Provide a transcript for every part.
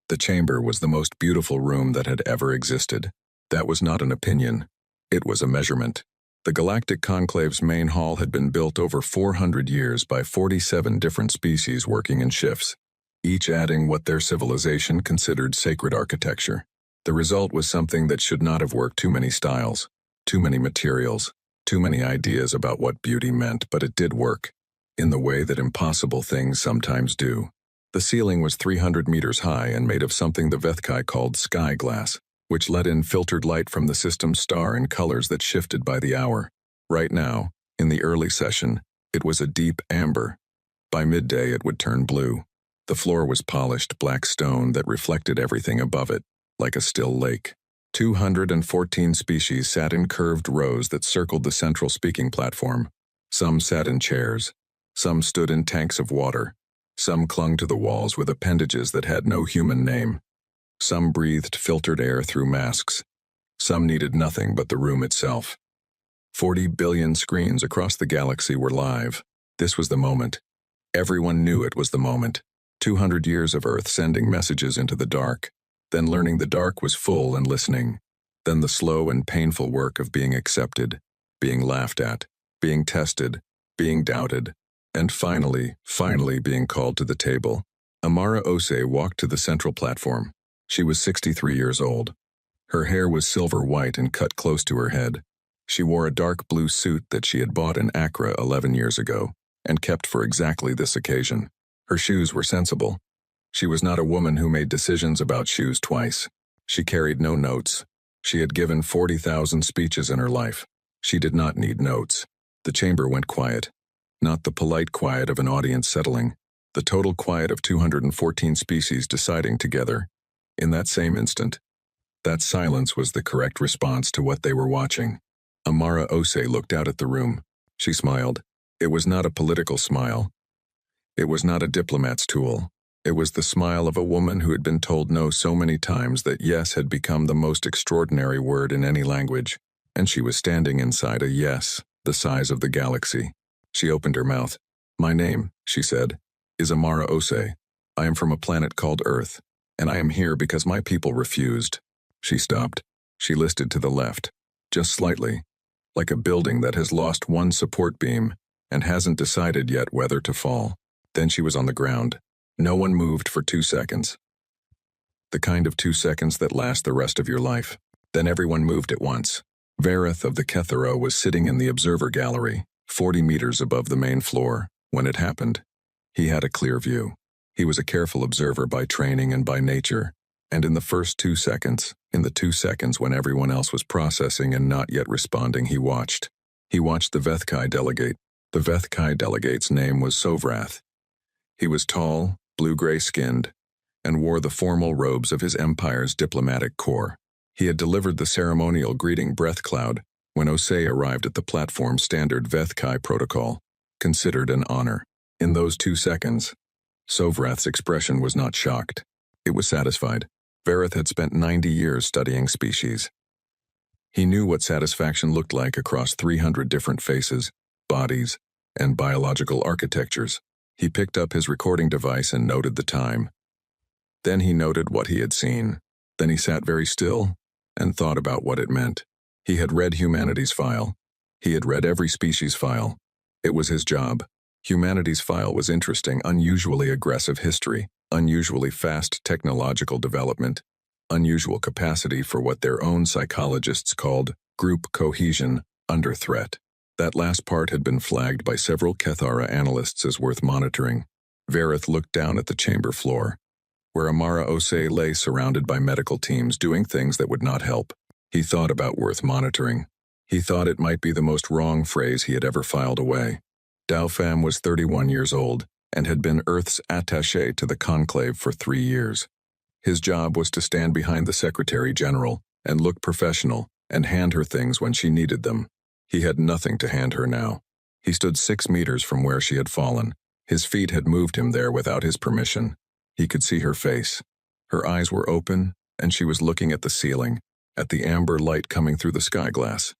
The chamber was the most beautiful room that had ever existed. That was not an opinion. It was a measurement. The Galactic Conclave's main hall had been built over 400 years by 47 different species working in shifts, each adding what their civilization considered sacred architecture. The result was something that should not have worked. Too many styles, too many materials, too many ideas about what beauty meant, but it did work, in the way that impossible things sometimes do. The ceiling was 300 meters high and made of something the Vethkai called sky glass, which let in filtered light from the system's star in colors that shifted by the hour. Right now, in the early session, it was a deep amber. By midday it would turn blue. The floor was polished black stone that reflected everything above it, like a still lake. 214 species sat in curved rows that circled the central speaking platform. Some sat in chairs. Some stood in tanks of water. Some clung to the walls with appendages that had no human name. Some breathed filtered air through masks. Some needed nothing but the room itself. 40 billion screens across the galaxy were live. This was the moment. Everyone knew it was the moment. 200 years of Earth sending messages into the dark, then learning the dark was full and listening, then the slow and painful work of being accepted, being laughed at, being tested, being doubted, and finally being called to the table. Amara Ose walked to the central platform. She was 63 years old. Her hair was silver white and cut close to her head. She wore a dark blue suit that she had bought in Accra 11 years ago, and kept for exactly this occasion. Her shoes were sensible. She was not a woman who made decisions about shoes twice. She carried no notes. She had given 40,000 speeches in her life. She did not need notes. The chamber went quiet. Not the polite quiet of an audience settling. The total quiet of 214 species deciding together. In that same instant, that silence was the correct response to what they were watching. Amara Ose looked out at the room. She smiled. It was not a political smile. It was not a diplomat's tool. It was the smile of a woman who had been told no so many times that yes had become the most extraordinary word in any language, and she was standing inside a yes, the size of the galaxy. She opened her mouth. "My name," she said, "is Amara Ose. I am from a planet called Earth, and I am here because my people refused." She stopped. She listed to the left, just slightly, like a building that has lost one support beam and hasn't decided yet whether to fall. Then she was on the ground. No one moved for 2 seconds. The kind of 2 seconds that last the rest of your life. Then everyone moved at once. Vareth of the Kethero was sitting in the observer gallery, 40 meters above the main floor, when it happened. He had a clear view. He was a careful observer by training and by nature, and in the first 2 seconds, in the 2 seconds when everyone else was processing and not yet responding, he watched. He watched the Vethkai delegate. The Vethkai delegate's name was Sovrath. He was tall, blue-gray skinned, and wore the formal robes of his empire's diplomatic corps. He had delivered the ceremonial greeting breath cloud when Ose arrived at the platform standard Vethkai protocol, considered an honor. In those 2 seconds, Sovrath's expression was not shocked. It was satisfied. Vareth had spent 90 years studying species. He knew what satisfaction looked like across 300 different faces, bodies, and biological architectures. He picked up his recording device and noted the time. Then he noted what he had seen. Then he sat very still and thought about what it meant. He had read humanity's file. He had read every species file. It was his job. Humanity's file was interesting, unusually aggressive history, unusually fast technological development, unusual capacity for what their own psychologists called group cohesion under threat. That last part had been flagged by several Kethara analysts as worth monitoring. Vareth looked down at the chamber floor, where Amara Ose lay surrounded by medical teams doing things that would not help. He thought about worth monitoring. He thought it might be the most wrong phrase he had ever filed away. Daofam was 31 years old and had been Earth's attaché to the Conclave for 3 years. His job was to stand behind the Secretary General and look professional and hand her things when she needed them. He had nothing to hand her now. He stood 6 meters from where she had fallen. His feet had moved him there without his permission. He could see her face. Her eyes were open, and she was looking at the ceiling, at the amber light coming through the sky glass.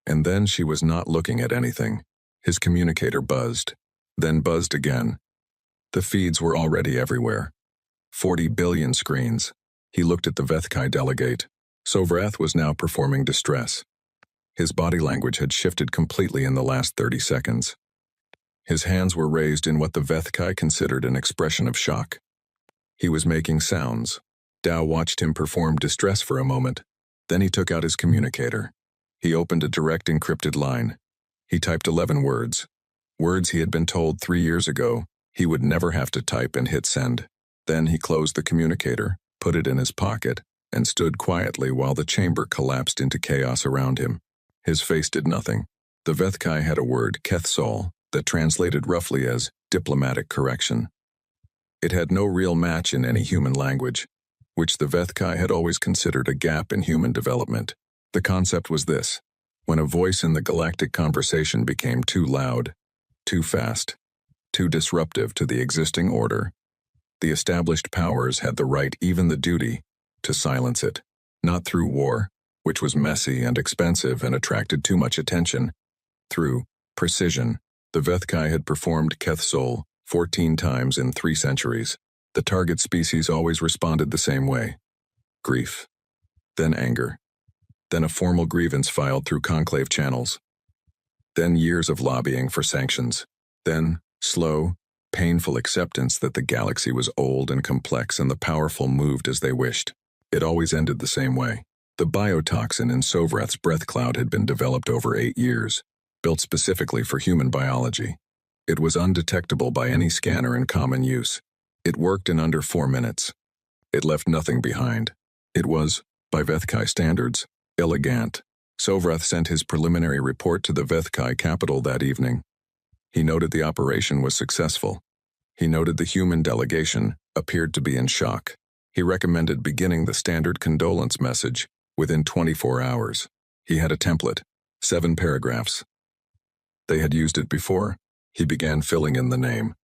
And then she was not looking at anything. His communicator buzzed, then buzzed again. The feeds were already everywhere. 40 billion screens. He looked at the Vethkai delegate. Sovrath was now performing distress. His body language had shifted completely in the last 30 seconds. His hands were raised in what the Vethkai considered an expression of shock. He was making sounds. Dao watched him perform distress for a moment. Then he took out his communicator. He opened a direct encrypted line. He typed 11 words. Words he had been told 3 years ago he would never have to type, and hit send. Then he closed the communicator, put it in his pocket, and stood quietly while the chamber collapsed into chaos around him. His face did nothing. The Vethkai had a word, Kethsol, that translated roughly as diplomatic correction. It had no real match in any human language, which the Vethkai had always considered a gap in human development. The concept was this: when a voice in the galactic conversation became too loud, too fast, too disruptive to the existing order, the established powers had the right, even the duty, to silence it. Not through war, which was messy and expensive and attracted too much attention. Through precision. The Vethkai had performed Kethsol 14 times in 3 centuries. The target species always responded the same way. Grief. Then anger. Then a formal grievance filed through conclave channels. Then years of lobbying for sanctions. Then slow, painful acceptance that the galaxy was old and complex and the powerful moved as they wished. It always ended the same way. The biotoxin in Sovrath's breath cloud had been developed over 8 years, built specifically for human biology. It was undetectable by any scanner in common use. It worked in under 4 minutes. It left nothing behind. It was, by Vethkai standards, elegant. Sovrath sent his preliminary report to the Vethkai capital that evening. He noted the operation was successful. He noted the human delegation appeared to be in shock. He recommended beginning the standard condolence message within 24 hours. He had a template, 7 paragraphs. They had used it before. He began filling in the name.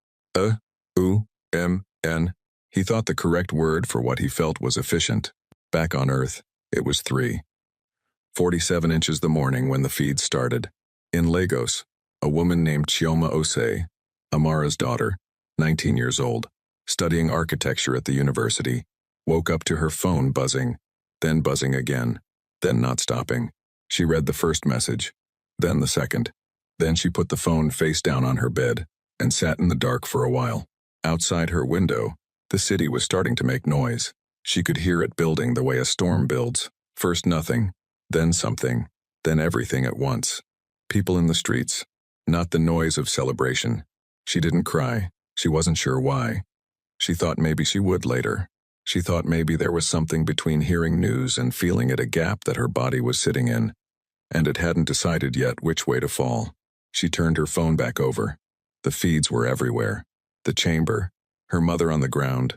U-M-N. He thought the correct word for what he felt was efficient. Back on Earth, it was 3:47 inches the morning when the feed started. In Lagos, a woman named Chioma Osei, Amara's daughter, 19 years old, studying architecture at the university, woke up to her phone buzzing, then buzzing again, then not stopping. She read the first message, then the second. Then she put the phone face down on her bed and sat in the dark for a while. Outside her window, the city was starting to make noise. She could hear it building the way a storm builds. First nothing, then something, then everything at once. People in the streets, not the noise of celebration. She didn't cry. She wasn't sure why. She thought maybe she would later. She thought maybe there was something between hearing news and feeling it, a gap that her body was sitting in, and it hadn't decided yet which way to fall. She turned her phone back over. The feeds were everywhere. The chamber, her mother on the ground,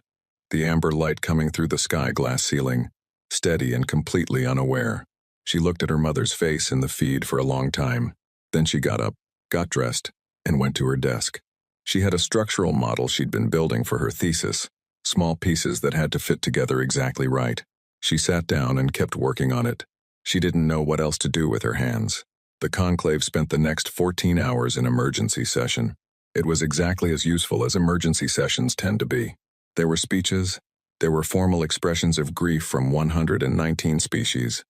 the amber light coming through the sky glass ceiling, steady and completely unaware. She looked at her mother's face in the feed for a long time. Then she got up, got dressed, and went to her desk. She had a structural model she'd been building for her thesis, small pieces that had to fit together exactly right. She sat down and kept working on it. She didn't know what else to do with her hands. The conclave spent the next 14 hours in emergency session. It was exactly as useful as emergency sessions tend to be. There were speeches. There were formal expressions of grief from 119 species.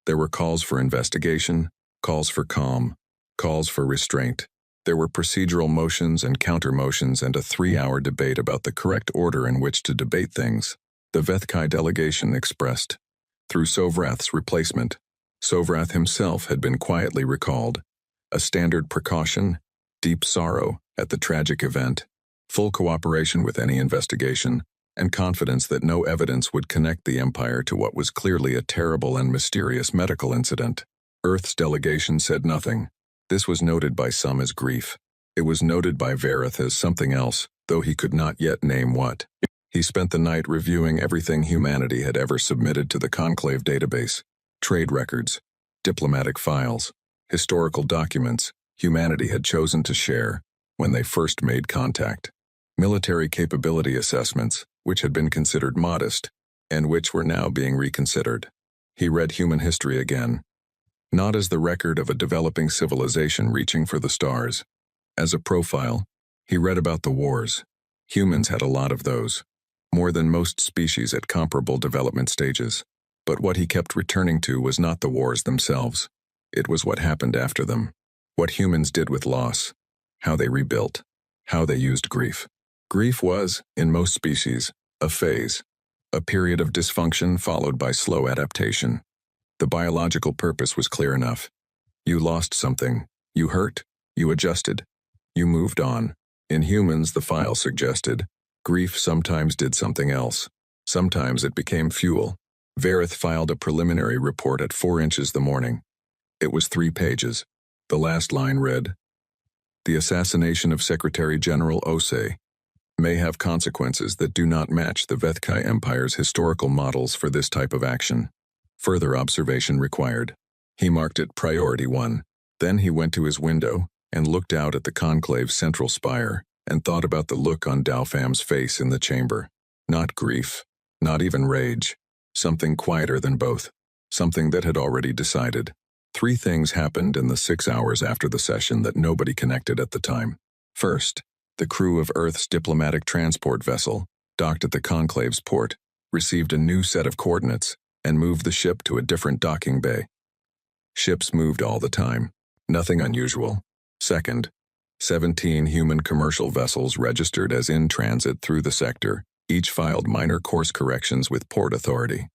There were calls for investigation, calls for calm, calls for restraint. There were procedural motions and counter-motions and a 3-hour debate about the correct order in which to debate things. The Vethkai delegation expressed, through Sovrath's replacement, Sovrath himself had been quietly recalled, a standard precaution, deep sorrow at the tragic event, full cooperation with any investigation, and confidence that no evidence would connect the Empire to what was clearly a terrible and mysterious medical incident. Earth's delegation said nothing. This was noted by some as grief. It was noted by Vareth as something else, though he could not yet name what. He spent the night reviewing everything humanity had ever submitted to the Conclave database. Trade records, diplomatic files, historical documents humanity had chosen to share when they first made contact. Military capability assessments, which had been considered modest, and which were now being reconsidered. He read human history again, not as the record of a developing civilization reaching for the stars. As a profile, he read about the wars. Humans had a lot of those. more than most species at comparable development stages. But what he kept returning to was not the wars themselves. It was what happened after them. What humans did with loss. How they rebuilt. How they used grief. Grief was, in most species, a phase. A period of dysfunction followed by slow adaptation. The biological purpose was clear enough. You lost something. You hurt. You adjusted. You moved on. In humans, the file suggested, grief sometimes did something else. Sometimes it became fuel. Verith filed a preliminary report at 4 inches the morning. It was 3 pages. The last line read, "The assassination of Secretary General Osei may have consequences that do not match the Vethkai Empire's historical models for this type of action. Further observation required." He marked it Priority 1. Then he went to his window and looked out at the conclave's central spire and thought about the look on Daofam's face in the chamber. Not grief, not even rage. Something quieter than both. Something that had already decided. 3 things happened in the 6 hours after the session that nobody connected at the time. First, the crew of Earth's diplomatic transport vessel, docked at the conclave's port, received a new set of coordinates and moved the ship to a different docking bay. Ships moved all the time. Nothing unusual. Second, 17 human commercial vessels registered as in transit through the sector. Each filed minor course corrections with Port Authority.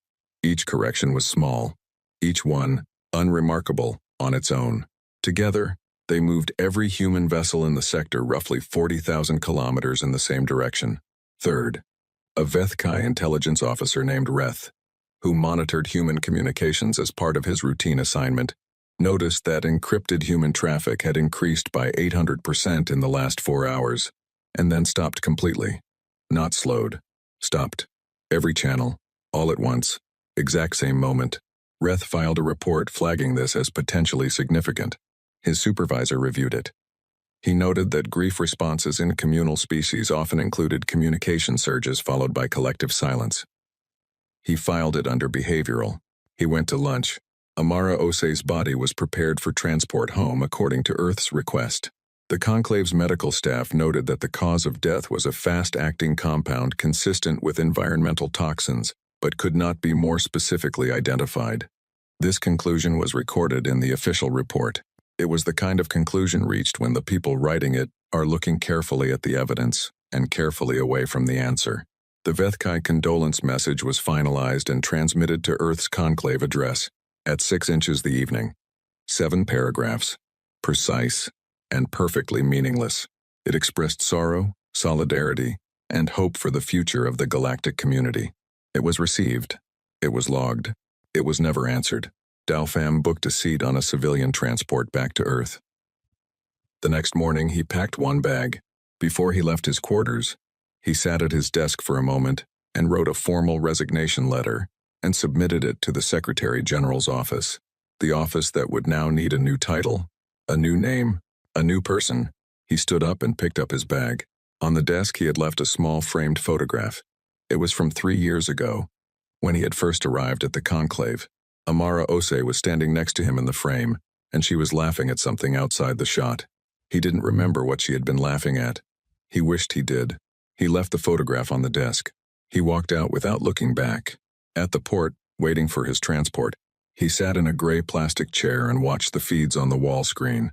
Each correction was small. Each one, unremarkable, on its own. Together, they moved every human vessel in the sector roughly 40,000 kilometers in the same direction. Third, a Vethkai intelligence officer named Reth, who monitored human communications as part of his routine assignment, noticed that encrypted human traffic had increased by 800% in the last 4 hours, and then stopped completely. Not slowed. Stopped. Every channel. All at once. Exact same moment. Reth filed a report flagging this as potentially significant. His supervisor reviewed it. He noted that grief responses in communal species often included communication surges followed by collective silence. He filed it under behavioral. He went to lunch. Amara Osei's body was prepared for transport home according to Earth's request. The conclave's medical staff noted that the cause of death was a fast-acting compound consistent with environmental toxins, but could not be more specifically identified. This conclusion was recorded in the official report. It was the kind of conclusion reached when the people writing it are looking carefully at the evidence and carefully away from the answer. The Vethkai condolence message was finalized and transmitted to Earth's conclave address at 6 inches the evening. 7 paragraphs. Precise and perfectly meaningless. It expressed sorrow, solidarity, and hope for the future of the galactic community. It was received. It was logged. It was never answered. Daofam booked a seat on a civilian transport back to Earth. The next morning, he packed 1 bag. Before he left his quarters, he sat at his desk for a moment and wrote a formal resignation letter and submitted it to the Secretary General's office, the office that would now need a new title, a new name, a new person. He stood up and picked up his bag. On the desk, he had left a small framed photograph. It was from 3 years ago, when he had first arrived at the conclave. Amara Osei was standing next to him in the frame, and she was laughing at something outside the shot. He didn't remember what she had been laughing at. He wished he did. He left the photograph on the desk. He walked out without looking back. At the port, waiting for his transport, he sat in a gray plastic chair and watched the feeds on the wall screen.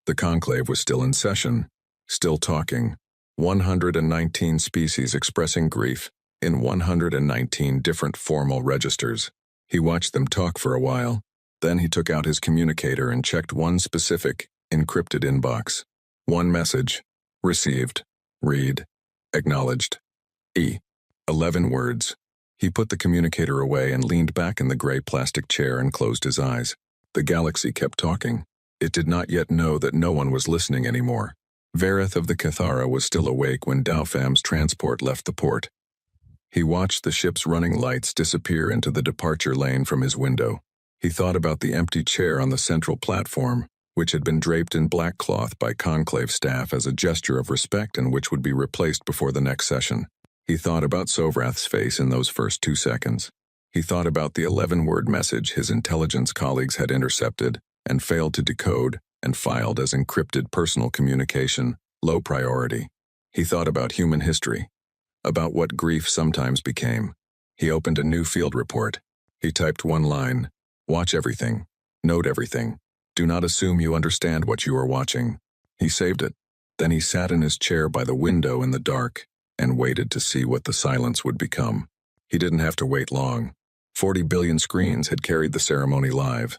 The conclave was still in session, still talking. 119 species expressing grief in 119 different formal registers. He watched them talk for a while. Then he took out his communicator and checked one specific, encrypted inbox. 1 message. Received. Read. Acknowledged. 11 words. He put the communicator away and leaned back in the gray plastic chair and closed his eyes. The galaxy kept talking. It did not yet know that no one was listening anymore. Verith of the Cathara was still awake when Daofam's transport left the port. He watched the ship's running lights disappear into the departure lane from his window. He thought about the empty chair on the central platform, which had been draped in black cloth by conclave staff as a gesture of respect and which would be replaced before the next session. He thought about Sovrath's face in those first 2 seconds. He thought about the 11-word message his intelligence colleagues had intercepted and failed to decode and filed as encrypted personal communication, low priority. He thought about human history. about what grief sometimes became. He opened a new field report. He typed one line: "Watch everything. Note everything. Do not assume you understand what you are watching." He saved it. Then he sat in his chair by the window in the dark and waited to see what the silence would become. He didn't have to wait long. 40 billion screens had carried the ceremony live.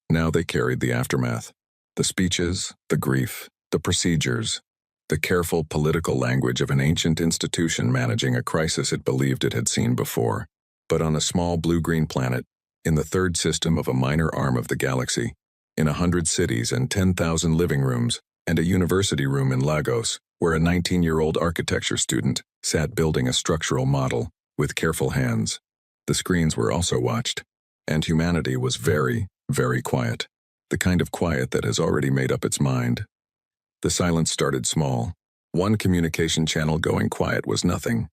Now they carried the aftermath. The speeches, the grief, the procedures, the careful political language of an ancient institution managing a crisis it believed it had seen before. But on a small blue-green planet, in the third system of a minor arm of the galaxy, in 100 cities and 10,000 living rooms, and a university room in Lagos, where a 19-year-old architecture student sat building a structural model with careful hands. The screens were also watched, and humanity was very, very quiet. The kind of quiet that has already made up its mind. The silence started small. One communication channel going quiet was nothing.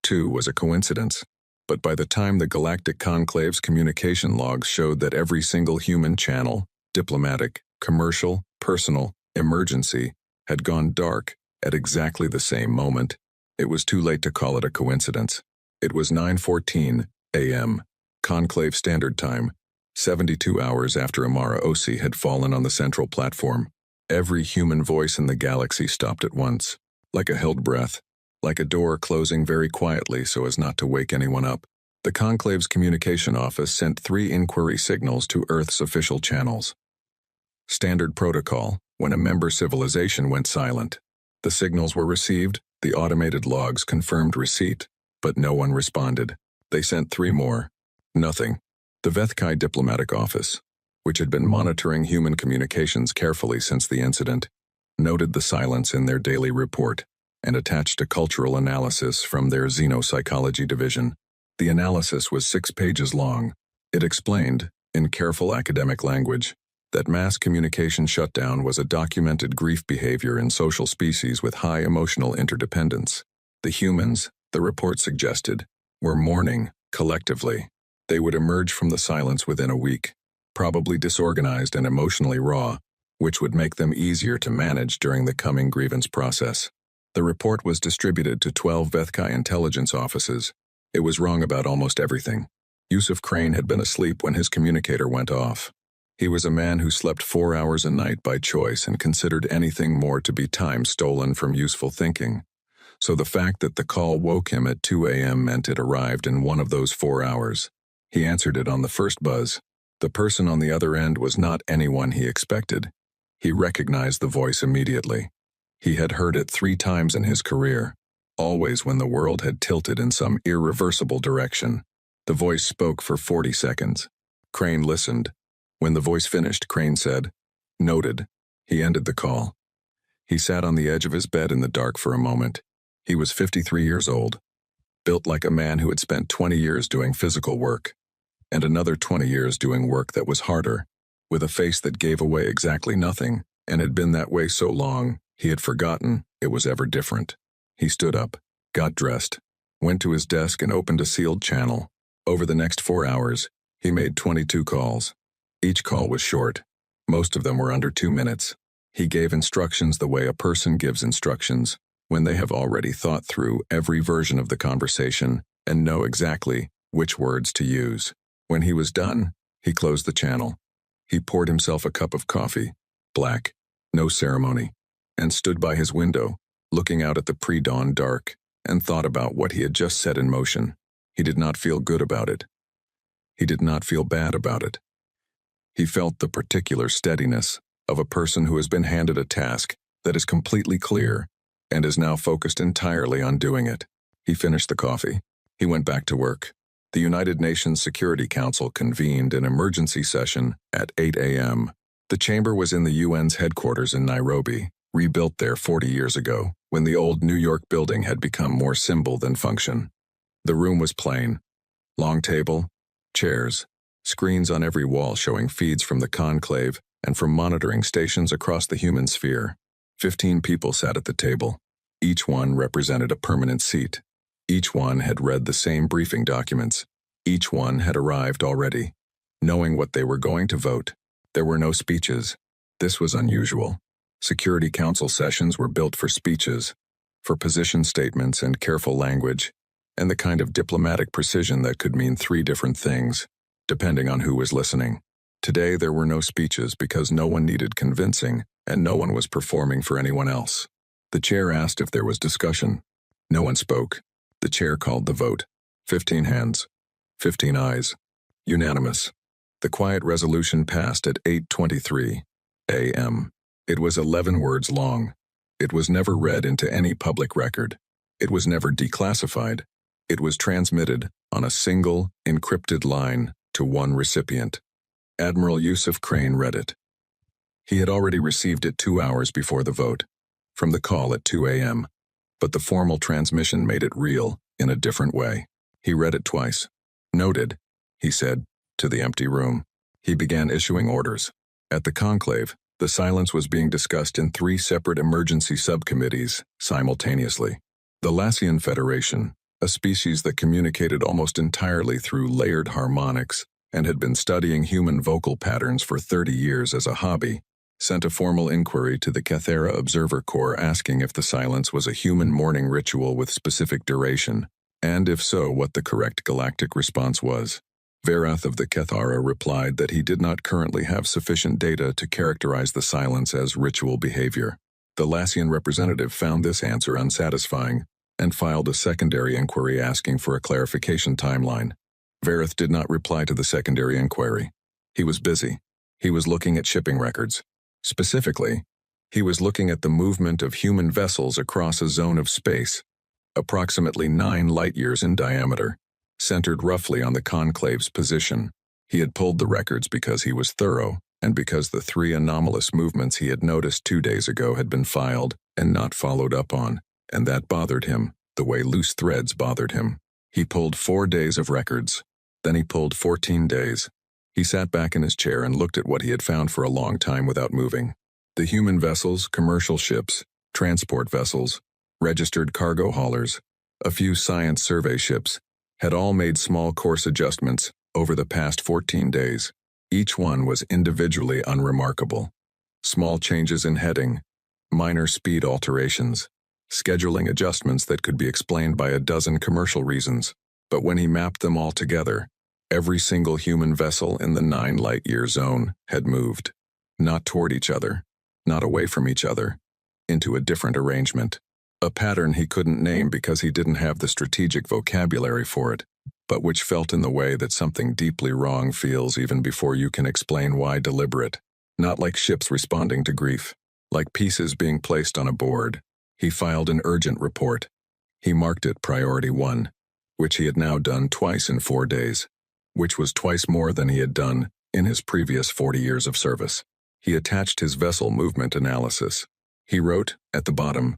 Two was a coincidence. But by the time the Galactic Conclave's communication logs showed that every single human channel, diplomatic, commercial, personal, emergency, had gone dark at exactly the same moment, it was too late to call it a coincidence. It was 9:14 a.m., Conclave Standard Time, 72 hours after Amara Osi had fallen on the central platform. Every human voice in the galaxy stopped at once, like a held breath, like a door closing very quietly so as not to wake anyone up. The Conclave's communication office sent 3 inquiry signals to Earth's official channels. Standard protocol: when a member civilization went silent. The signals were received, the automated logs confirmed receipt, but no one responded. They sent 3 more. Nothing. The Vethkai diplomatic office, which had been monitoring human communications carefully since the incident, noted the silence in their daily report and attached a cultural analysis from their xenopsychology division. The analysis was 6 pages long. It explained, in careful academic language, that mass communication shutdown was a documented grief behavior in social species with high emotional interdependence. The humans, the report suggested, were mourning, collectively. They would emerge from the silence within a week, probably disorganized and emotionally raw, which would make them easier to manage during the coming grievance process. The report was distributed to 12 Vethkai intelligence offices. It was wrong about almost everything. Yusuf Crane had been asleep when his communicator went off. He was a man who slept 4 hours a night by choice and considered anything more to be time stolen from useful thinking. So the fact that the call woke him at 2 a.m. meant it arrived in one of those 4 hours. He answered it on the first buzz. The person on the other end was not anyone he expected. He recognized the voice immediately. He had heard it 3 times in his career, always when the world had tilted in some irreversible direction. The voice spoke for 40 seconds. Crane listened. When the voice finished, Crane said, "Noted." He ended the call. He sat on the edge of his bed in the dark for a moment. He was 53 years old, built like a man who had spent 20 years doing physical work, and another 20 years doing work that was harder, with a face that gave away exactly nothing, and had been that way so long, he had forgotten it was ever different. He stood up, got dressed, went to his desk and opened a sealed channel. Over the next 4 hours, he made 22 calls. Each call was short. Most of them were under 2 minutes. He gave instructions the way a person gives instructions, when they have already thought through every version of the conversation and know exactly which words to use. When he was done, he closed the channel. He poured himself a cup of coffee, black, no ceremony, and stood by his window, looking out at the pre-dawn dark, and thought about what he had just set in motion. He did not feel good about it. He did not feel bad about it. He felt the particular steadiness of a person who has been handed a task that is completely clear and is now focused entirely on doing it. He finished the coffee. He went back to work. The United Nations Security Council convened an emergency session at 8 a.m. The chamber was in the UN's headquarters in Nairobi, rebuilt there 40 years ago, when the old New York building had become more symbol than function. The room was plain. Long table, chairs, screens on every wall showing feeds from the conclave and from monitoring stations across the human sphere. 15 people sat at the table. Each one represented a permanent seat. Each one had read the same briefing documents. Each one had arrived already, knowing what they were going to vote. There were no speeches. This was unusual. Security Council sessions were built for speeches, for position statements and careful language, and the kind of diplomatic precision that could mean three different things, depending on who was listening. Today there were no speeches because no one needed convincing, and no one was performing for anyone else. The chair asked if there was discussion. No one spoke. The chair called the vote. 15 hands. 15 ayes. Unanimous. The quiet resolution passed at 8:23 a.m. It was 11 words long. It was never read into any public record. It was never declassified. It was transmitted on a single, encrypted line to one recipient. Admiral Yusuf Crane read it. He had already received it 2 hours before the vote, from the call at 2 a.m., but the formal transmission made it real in a different way. He read it twice. Noted, he said, to the empty room. He began issuing orders. At the conclave, the silence was being discussed in 3 separate emergency subcommittees simultaneously. The Lassian Federation, a species that communicated almost entirely through layered harmonics and had been studying human vocal patterns for 30 years as a hobby, sent a formal inquiry to the Cathera Observer Corps asking if the silence was a human mourning ritual with specific duration, and if so, what the correct galactic response was. Verath of the Cathara replied that he did not currently have sufficient data to characterize the silence as ritual behavior. The Lassian representative found this answer unsatisfying and filed a secondary inquiry asking for a clarification timeline. Verath did not reply to the secondary inquiry. He was busy. He was looking at shipping records. Specifically, he was looking at the movement of human vessels across a zone of space, approximately 9 light-years in diameter, centered roughly on the conclave's position. He had pulled the records because he was thorough, and because the 3 anomalous movements he had noticed 2 days ago had been filed and not followed up on, and that bothered him, the way loose threads bothered him. He pulled 4 days of records. Then he pulled 14 days. He sat back in his chair and looked at what he had found for a long time without moving. The human vessels, commercial ships, transport vessels, registered cargo haulers, a few science survey ships, had all made small course adjustments over the past 14 days. Each one was individually unremarkable. Small changes in heading, minor speed alterations, scheduling adjustments that could be explained by a dozen commercial reasons. But when he mapped them all together, every single human vessel in the 9 light-year zone had moved, not toward each other, not away from each other, into a different arrangement. A pattern he couldn't name because he didn't have the strategic vocabulary for it, but which felt in the way that something deeply wrong feels even before you can explain why deliberate. Not like ships responding to grief, like pieces being placed on a board. He filed an urgent report. He marked it Priority 1, which he had now done twice in 4 days, which was twice more than he had done in his previous 40 years of service. He attached his vessel movement analysis. He wrote, at the bottom,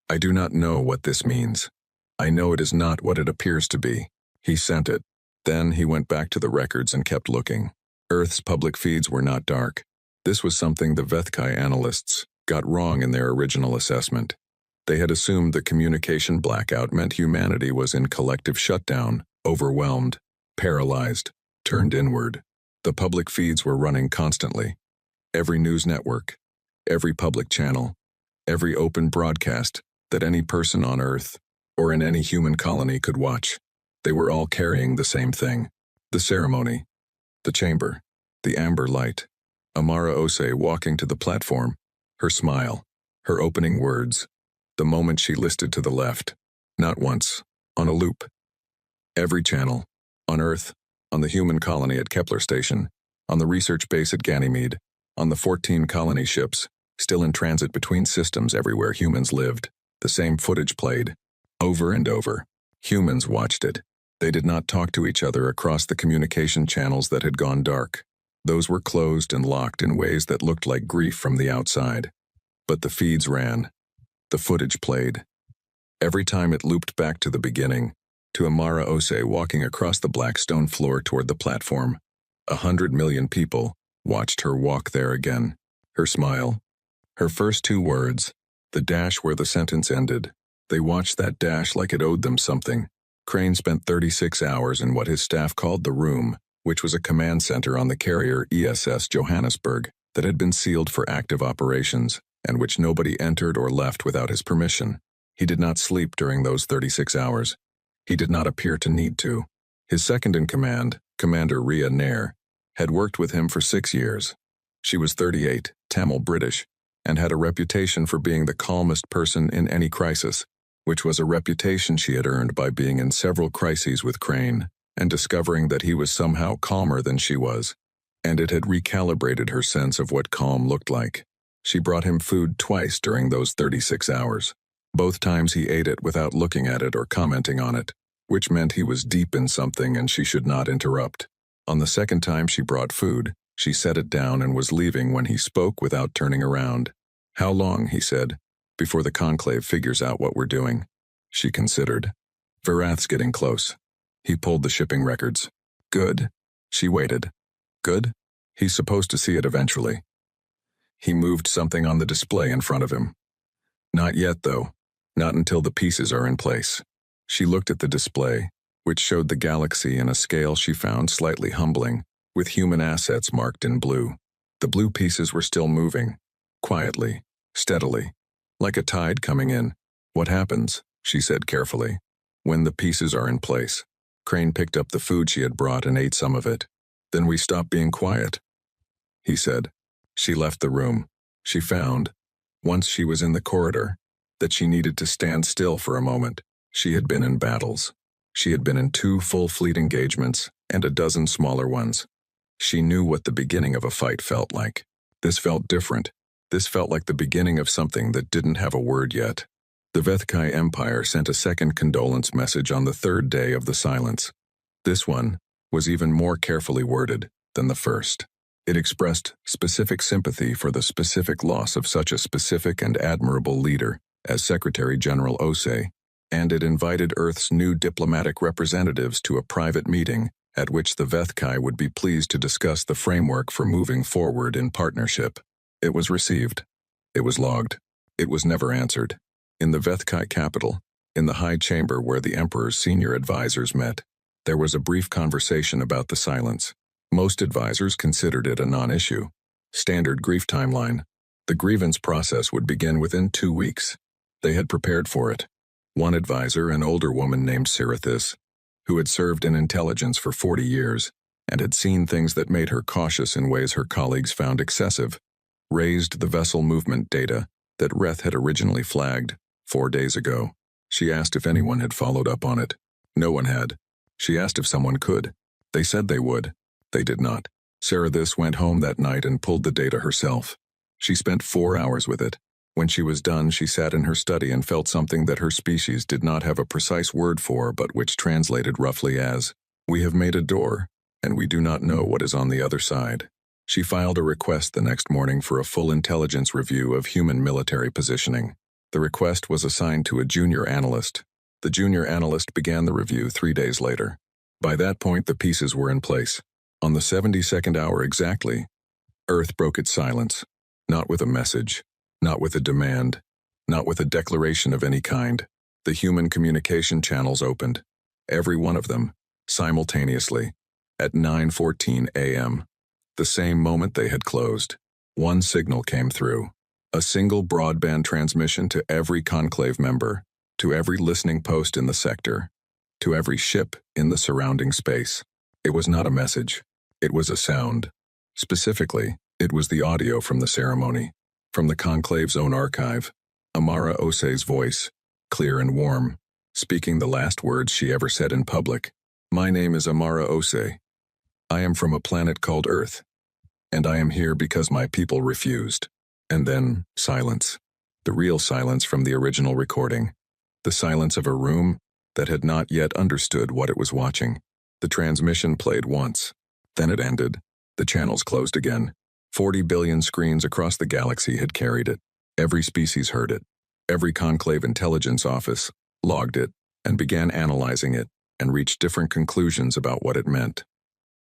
"I do not know what this means. I know it is not what it appears to be." He sent it. Then he went back to the records and kept looking. Earth's public feeds were not dark. This was something the Vethkai analysts got wrong in their original assessment. They had assumed the communication blackout meant humanity was in collective shutdown, overwhelmed, paralyzed, turned inward. The public feeds were running constantly. Every news network, every public channel, every open broadcast that any person on Earth or in any human colony could watch. They were all carrying the same thing. The ceremony, the chamber, the amber light, Amara Ose walking to the platform, her smile, her opening words, the moment she listed to the left, not once, on a loop. Every channel, on Earth, on the human colony at Kepler Station, on the research base at Ganymede, on the 14 colony ships, still in transit between systems everywhere humans lived, the same footage played, over and over. Humans watched it. They did not talk to each other across the communication channels that had gone dark. Those were closed and locked in ways that looked like grief from the outside. But the feeds ran. The footage played. Every time it looped back to the beginning, to Amara Ose walking across the black stone floor toward the platform. 100 million people watched her walk there again. Her smile. Her first 2 words, the dash where the sentence ended. They watched that dash like it owed them something. Crane spent 36 hours in what his staff called the room, which was a command center on the carrier ESS Johannesburg that had been sealed for active operations, and which nobody entered or left without his permission. He did not sleep during those 36 hours. He did not appear to need to. His second-in-command, Commander Ria Nair, had worked with him for 6 years. She was 38, Tamil British, and had a reputation for being the calmest person in any crisis, which was a reputation she had earned by being in several crises with Crane and discovering that he was somehow calmer than she was, and it had recalibrated her sense of what calm looked like. She brought him food twice during those 36 hours. Both times he ate it without looking at it or commenting on it, which meant he was deep in something and she should not interrupt. On the second time she brought food, she set it down and was leaving when he spoke without turning around. "How long," he said, "before the conclave figures out what we're doing?" She considered. "Varath's getting close." He pulled the shipping records. "Good." She waited. "Good?" "He's supposed to see it eventually." He moved something on the display in front of him. "Not yet, though. Not until the pieces are in place." She looked at the display, which showed the galaxy in a scale she found slightly humbling, with human assets marked in blue. The blue pieces were still moving, quietly, steadily, like a tide coming in. "What happens," she said carefully, "when the pieces are in place?" Crane picked up the food she had brought and ate some of it. "Then we stop being quiet," he said. She left the room. She found, once she was in the corridor, that she needed to stand still for a moment. She had been in battles. She had been in 2 full fleet engagements and a dozen smaller ones. She knew what the beginning of a fight felt like. This felt different. This felt like the beginning of something that didn't have a word yet. The Vethkai Empire sent a second condolence message on the 3rd day of the silence. This one was even more carefully worded than the first. It expressed specific sympathy for the specific loss of such a specific and admirable leader as Secretary General Osei, and it invited Earth's new diplomatic representatives to a private meeting at which the Vethkai would be pleased to discuss the framework for moving forward in partnership. It was received. It was logged. It was never answered. In the Vethkai capital, in the high chamber where the Emperor's senior advisors met, there was a brief conversation about the silence. Most advisors considered it a non-issue. Standard grief timeline. The grievance process would begin within 2 weeks. They had prepared for it. One advisor, an older woman named Sirathis, who had served in intelligence for 40 years and had seen things that made her cautious in ways her colleagues found excessive, raised the vessel movement data that Reth had originally flagged 4 days ago. She asked if anyone had followed up on it. No one had. She asked if someone could. They said they would. They did not. Sirathis went home that night and pulled the data herself. She spent 4 hours with it. When she was done, she sat in her study and felt something that her species did not have a precise word for, but which translated roughly as, "We have made a door, and we do not know what is on the other side." She filed a request the next morning for a full intelligence review of human military positioning. The request was assigned to a junior analyst. The junior analyst began the review 3 days later. By that point, the pieces were in place. On the 72nd hour exactly, Earth broke its silence, not with a message, not with a demand, not with a declaration of any kind. The human communication channels opened, every one of them, simultaneously, at 9:14 a.m. The same moment they had closed. One signal came through, a single broadband transmission to every conclave member, to every listening post in the sector, to every ship in the surrounding space. It was not a message. It was a sound. Specifically, it was the audio from the ceremony. From the conclave's own archive, Amara Osei's voice, clear and warm, speaking the last words she ever said in public. "My name is Amara Osei. I am from a planet called Earth, and I am here because my people refused." And then, silence. The real silence from the original recording. The silence of a room that had not yet understood what it was watching. The transmission played once. Then it ended. The channels closed again. 40 billion screens across the galaxy had carried it. Every species heard it. Every conclave intelligence office logged it and began analyzing it and reached different conclusions about what it meant.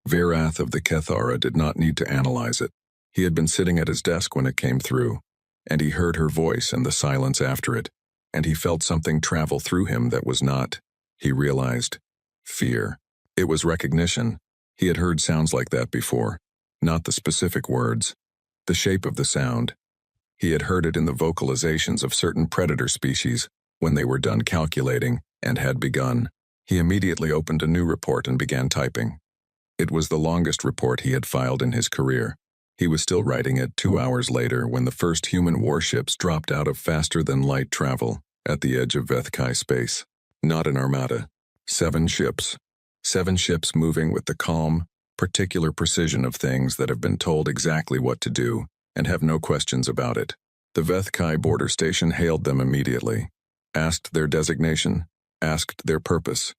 Varath of the Kethara did not need to analyze it. He had been sitting at his desk when it came through, and he heard her voice and the silence after it, and he felt something travel through him that was not, he realized, fear. It was recognition. He had heard sounds like that before. Not the specific words, the shape of the sound. He had heard it in the vocalizations of certain predator species, When they were done calculating and had begun, he immediately opened a new report and began typing. It was the longest report he had filed in his career. He was still writing it 2 hours later when the first human warships dropped out of faster-than-light travel at the edge of Vethkai space. Not an armada. 7 ships. 7 ships moving with the calm, particular precision of things that have been told exactly what to do and have no questions about it. The Vethkai border station hailed them immediately, asked their designation, asked their purpose,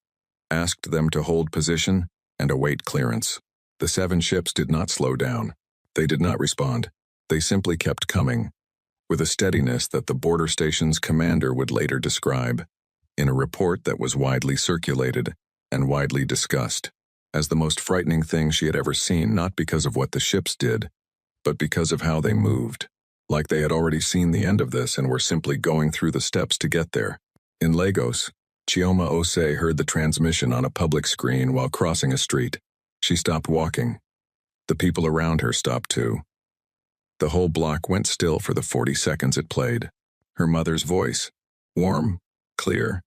asked them to hold position and await clearance. The 7 ships did not slow down. They did not respond. They simply kept coming, with a steadiness that the border station's commander would later describe, in a report that was widely circulated and widely discussed, as the most frightening thing she had ever seen, not because of what the ships did, but because of how they moved, like they had already seen the end of this and were simply going through the steps to get there. In Lagos, Chioma Osei heard the transmission on a public screen while crossing a street. She stopped walking. The people around her stopped too. The whole block went still for the 40 seconds it played. Her mother's voice, warm, clear,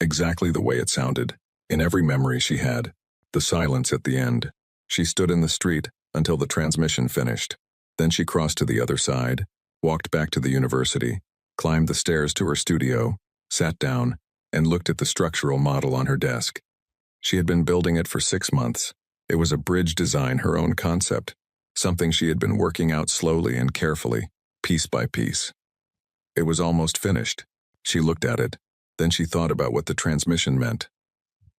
exactly the way it sounded, in every memory she had. The silence at the end. She stood in the street until the transmission finished. Then she crossed to the other side, walked back to the university, climbed the stairs to her studio, sat down, and looked at the structural model on her desk. She had been building it for 6 months. It was a bridge design, her own concept, something she had been working out slowly and carefully, piece by piece. It was almost finished. She looked at it. Then she thought about what the transmission meant.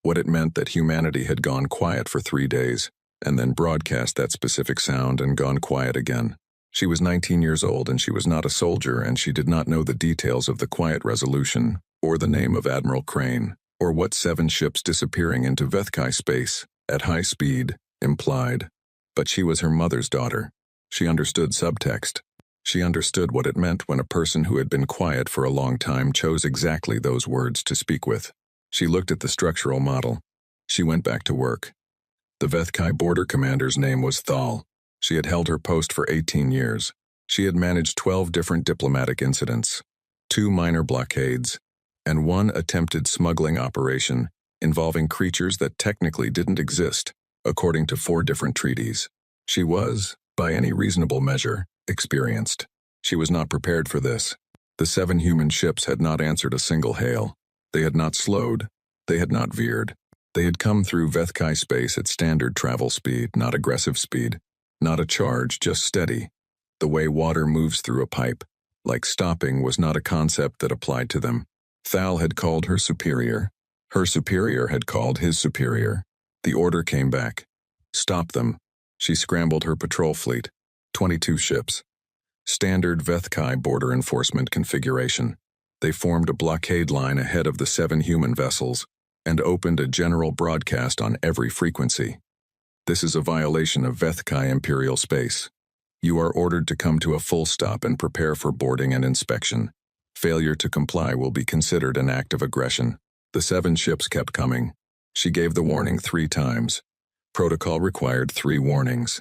What it meant that humanity had gone quiet for 3 days, and then broadcast that specific sound and gone quiet again. She was 19 years old and she was not a soldier, and she did not know the details of the quiet resolution, or the name of Admiral Crane, or what 7 ships disappearing into Vethkai space at high speed implied. But she was her mother's daughter. She understood subtext. She understood what it meant when a person who had been quiet for a long time chose exactly those words to speak with. She looked at the structural model. She went back to work. The Vethkai border commander's name was Thal. She had held her post for 18 years. She had managed 12 different diplomatic incidents, 2 minor blockades, and 1 attempted smuggling operation involving creatures that technically didn't exist, according to 4 different treaties. She was, by any reasonable measure, experienced. She was not prepared for this. The 7 human ships had not answered a single hail. They had not slowed. They had not veered. They had come through Vethkai space at standard travel speed, not aggressive speed. Not a charge, just steady. The way water moves through a pipe. Like stopping was not a concept that applied to them. Thal had called her superior. Her superior had called his superior. The order came back. Stop them. She scrambled her patrol fleet. 22 ships. Standard Vethkai border enforcement configuration. They formed a blockade line ahead of the 7 human vessels and opened a general broadcast on every frequency. This is a violation of Vethkai imperial space. You are ordered to come to a full stop and prepare for boarding and inspection. Failure to comply will be considered an act of aggression. The 7 ships kept coming. She gave the warning 3 times. Protocol required 3 warnings.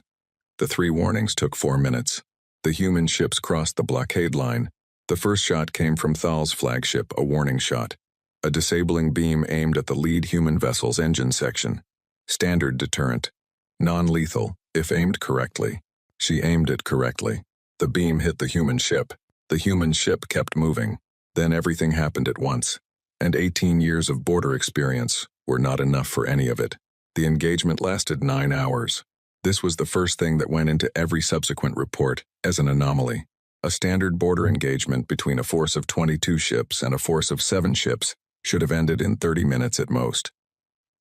The 3 warnings took 4 minutes. The human ships crossed the blockade line. The first shot came from Thal's flagship, a warning shot. A disabling beam aimed at the lead human vessel's engine section. Standard deterrent. Non-lethal, if aimed correctly. She aimed it correctly. The beam hit the human ship. The human ship kept moving. Then everything happened at once. And 18 years of border experience were not enough for any of it. The engagement lasted 9 hours. This was the first thing that went into every subsequent report as an anomaly. A standard border engagement between a force of 22 ships and a force of 7 ships should have ended in 30 minutes at most.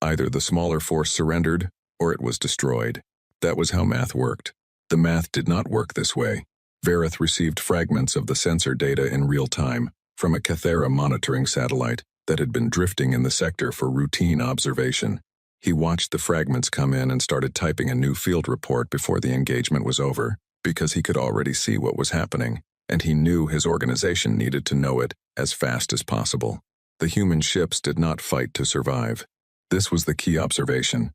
Either the smaller force surrendered, or it was destroyed. That was how math worked. The math did not work this way. Verith received fragments of the sensor data in real time from a Cathera monitoring satellite that had been drifting in the sector for routine observation. He watched the fragments come in and started typing a new field report before the engagement was over, because he could already see what was happening, and he knew his organization needed to know it as fast as possible. The human ships did not fight to survive. This was the key observation.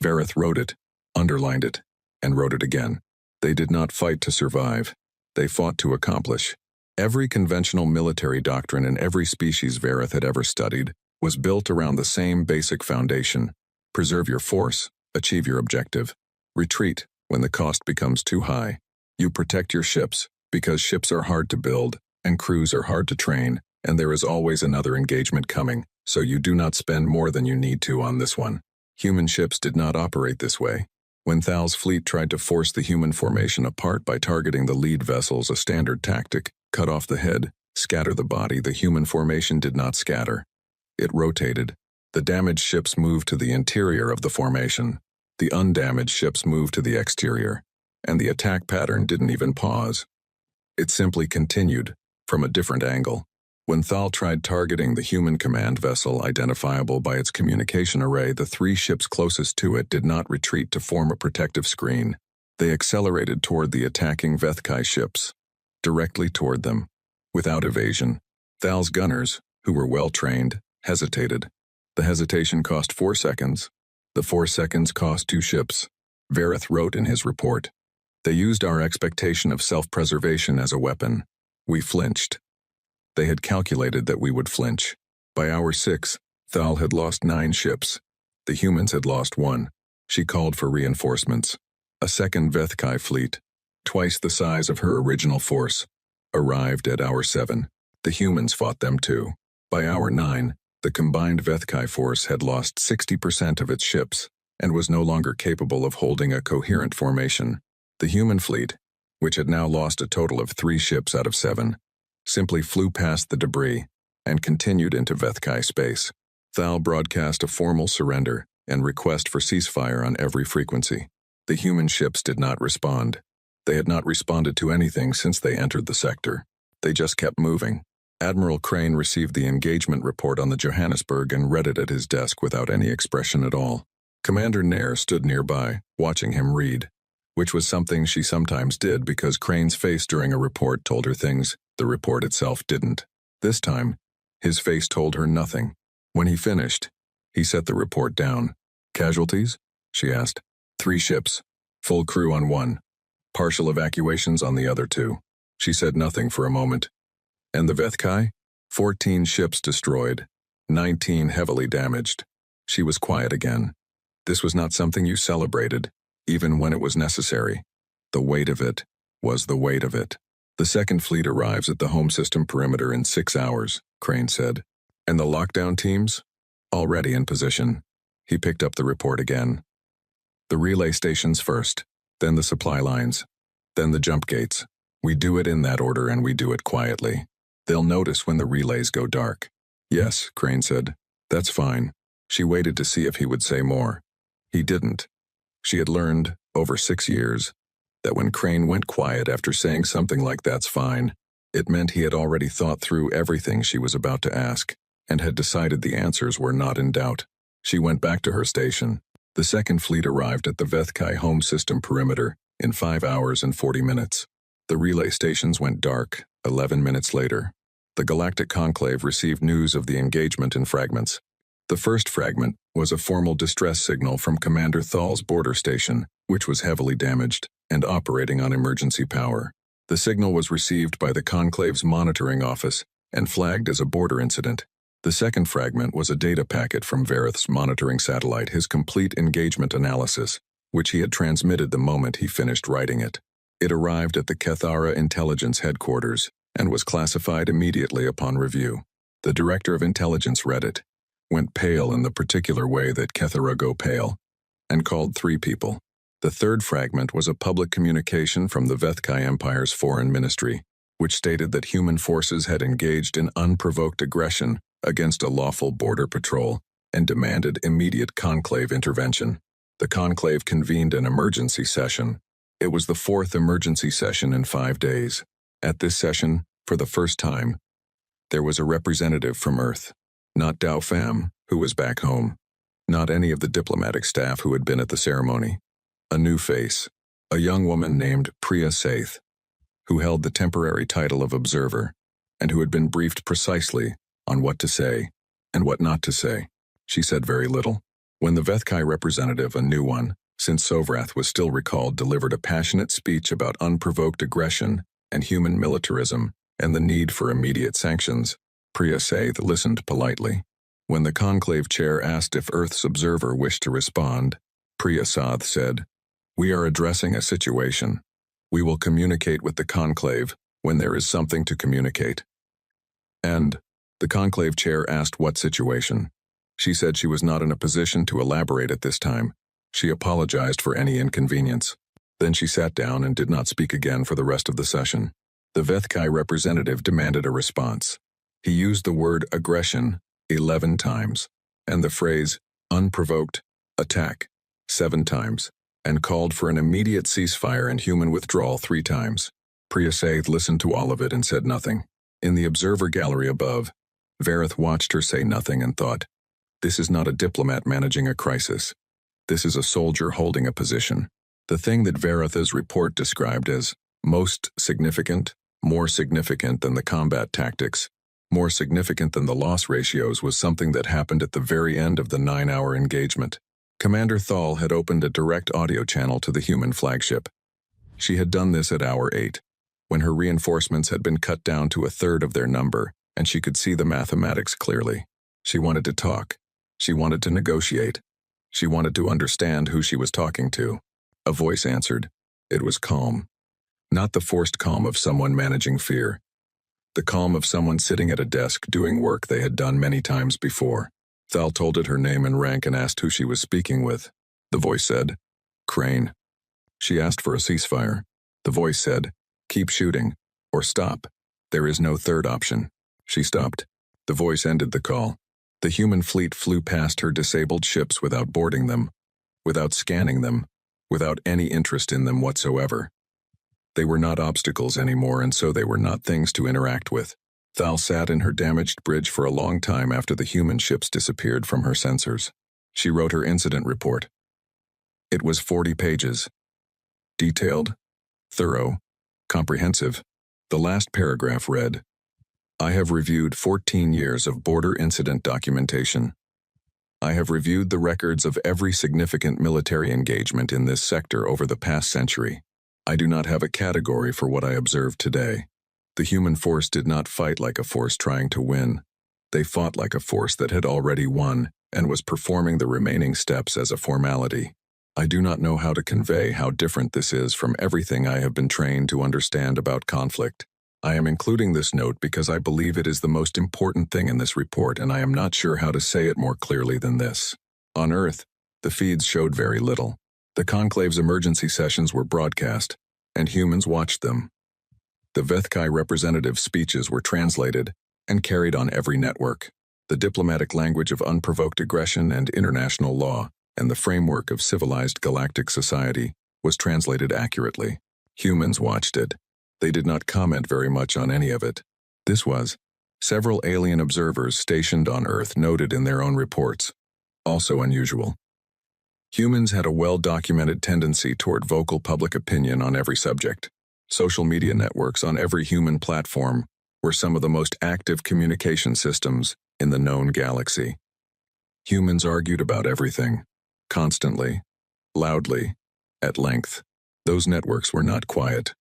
Verith wrote it, underlined it, and wrote it again. They did not fight to survive. They fought to accomplish. Every conventional military doctrine in every species Vareth had ever studied was built around the same basic foundation: preserve your force, achieve your objective, retreat when the cost becomes too high. You protect your ships, because ships are hard to build, and crews are hard to train, and there is always another engagement coming, so you do not spend more than you need to on this one. Human ships did not operate this way. When Thal's fleet tried to force the human formation apart by targeting the lead vessels, a standard tactic, cut off the head, scatter the body, the human formation did not scatter. It rotated. The damaged ships moved to the interior of the formation. The undamaged ships moved to the exterior. And the attack pattern didn't even pause. It simply continued, from a different angle. When Thal tried targeting the human command vessel identifiable by its communication array, the three ships closest to it did not retreat to form a protective screen. They accelerated toward the attacking Vethkai ships, directly toward them, without evasion. Thal's gunners, who were well-trained, hesitated. The hesitation cost 4 seconds. The 4 seconds cost 2 ships. Vareth wrote in his report. They used our expectation of self-preservation as a weapon. We flinched. They had calculated that we would flinch. By hour 6, Thal had lost 9 ships. The humans had lost 1. She called for reinforcements. A second Vethkai fleet, twice the size of her original force, arrived at hour 7. The humans fought them too. By hour 9, the combined Vethkai force had lost 60% of its ships and was no longer capable of holding a coherent formation. The human fleet, which had now lost a total of 3 ships out of 7, simply flew past the debris and continued into Vethkai space. Thal broadcast a formal surrender and request for ceasefire on every frequency. The human ships did not respond. They had not responded to anything since they entered the sector. They just kept moving. Admiral Crane received the engagement report on the Johannesburg and read it at his desk without any expression at all. Commander Nair stood nearby, watching him read, which was something she sometimes did because Crane's face during a report told her things the report itself didn't. This time, his face told her nothing. When he finished, he set the report down. Casualties? She asked. 3 ships. Full crew on 1. Partial evacuations on the other 2. She said nothing for a moment. And the Vethkai? 14 ships destroyed. 19 heavily damaged. She was quiet again. This was not something you celebrated, even when it was necessary. The weight of it was the weight of it. The second fleet arrives at the home system perimeter in 6 hours, Crane said. And the lockdown teams? Already in position. He picked up the report again. The relay stations first, then the supply lines, then the jump gates. We do it in that order and we do it quietly. They'll notice when the relays go dark. Yes, Crane said. That's fine. She waited to see if he would say more. He didn't. She had learned, over 6 years, that when Crane went quiet after saying something like that's fine, it meant he had already thought through everything she was about to ask, and had decided the answers were not in doubt. She went back to her station. The second fleet arrived at the Vethkai home system perimeter in 5 hours and 40 minutes. The relay stations went dark 11 minutes later. The Galactic Conclave received news of the engagement in fragments. The first fragment was a formal distress signal from Commander Thal's border station, which was heavily damaged and operating on emergency power. The signal was received by the Conclave's monitoring office and flagged as a border incident. The second fragment was a data packet from Vareth's monitoring satellite, his complete engagement analysis, which he had transmitted the moment he finished writing it. It arrived at the Kethara Intelligence Headquarters and was classified immediately upon review. The Director of Intelligence read it, went pale in the particular way that Kethara go pale, and called 3 people. The third fragment was a public communication from the Vethkai Empire's Foreign Ministry, which stated that human forces had engaged in unprovoked aggression against a lawful border patrol and demanded immediate conclave intervention. The conclave convened an emergency session. It was the 4th emergency session in 5 days. At this session, for the first time, there was a representative from Earth. Not Dao Pham, who was back home. Not any of the diplomatic staff who had been at the ceremony. A new face, a young woman named Priya Saith, who held the temporary title of observer, and who had been briefed precisely on what to say and what not to say. She said very little. When the Vethkai representative, a new one, since Sovrath was still recalled, delivered a passionate speech about unprovoked aggression and human militarism, and the need for immediate sanctions. Priya Saith listened politely. When the conclave chair asked if Earth's observer wished to respond, Priya Saith said, "We are addressing a situation. We will communicate with the conclave when there is something to communicate." And the conclave chair asked what situation. She said she was not in a position to elaborate at this time. She apologized for any inconvenience. Then she sat down and did not speak again for the rest of the session. The Vethkai representative demanded a response. He used the word aggression 11 times, and the phrase unprovoked attack 7 times, and called for an immediate ceasefire and human withdrawal 3 times. Priya Saith listened to all of it and said nothing. In the observer gallery above, Vareth watched her say nothing and thought, "This is not a diplomat managing a crisis. This is a soldier holding a position." The thing that Varetha's report described as most significant, more significant than the combat tactics, more significant than the loss ratios, was something that happened at the very end of the 9-hour engagement. Commander Thal had opened a direct audio channel to the human flagship. She had done this at hour 8, when her reinforcements had been cut down to 1/3 of their number, and she could see the mathematics clearly. She wanted to talk. She wanted to negotiate. She wanted to understand who she was talking to. A voice answered. It was calm. Not the forced calm of someone managing fear. The calm of someone sitting at a desk doing work they had done many times before. Thal told it her name and rank and asked who she was speaking with. The voice said, "Crane." She asked for a ceasefire. The voice said, "Keep shooting, or stop. There is no third option." She stopped. The voice ended the call. The human fleet flew past her disabled ships without boarding them, without scanning them, without any interest in them whatsoever. They were not obstacles anymore, and so they were not things to interact with. Thal sat in her damaged bridge for a long time after the human ships disappeared from her sensors. She wrote her incident report. It was 40 pages. Detailed, thorough, comprehensive. The last paragraph read, "I have reviewed 14 years of border incident documentation. I have reviewed the records of every significant military engagement in this sector over the past century. I do not have a category for what I observed today. The human force did not fight like a force trying to win. They fought like a force that had already won and was performing the remaining steps as a formality. I do not know how to convey how different this is from everything I have been trained to understand about conflict. I am including this note because I believe it is the most important thing in this report, and I am not sure how to say it more clearly than this. On Earth, the feeds showed very little. The conclave's emergency sessions were broadcast, and humans watched them. The Vethkai representatives' speeches were translated and carried on every network. The diplomatic language of unprovoked aggression and international law, and the framework of civilized galactic society, was translated accurately. Humans watched it. They did not comment very much on any of it. This was, several alien observers stationed on Earth noted in their own reports, also unusual. Humans had a well-documented tendency toward vocal public opinion on every subject. Social media networks on every human platform were some of the most active communication systems in the known galaxy. Humans argued about everything, constantly, loudly, at length. Those networks were not quiet.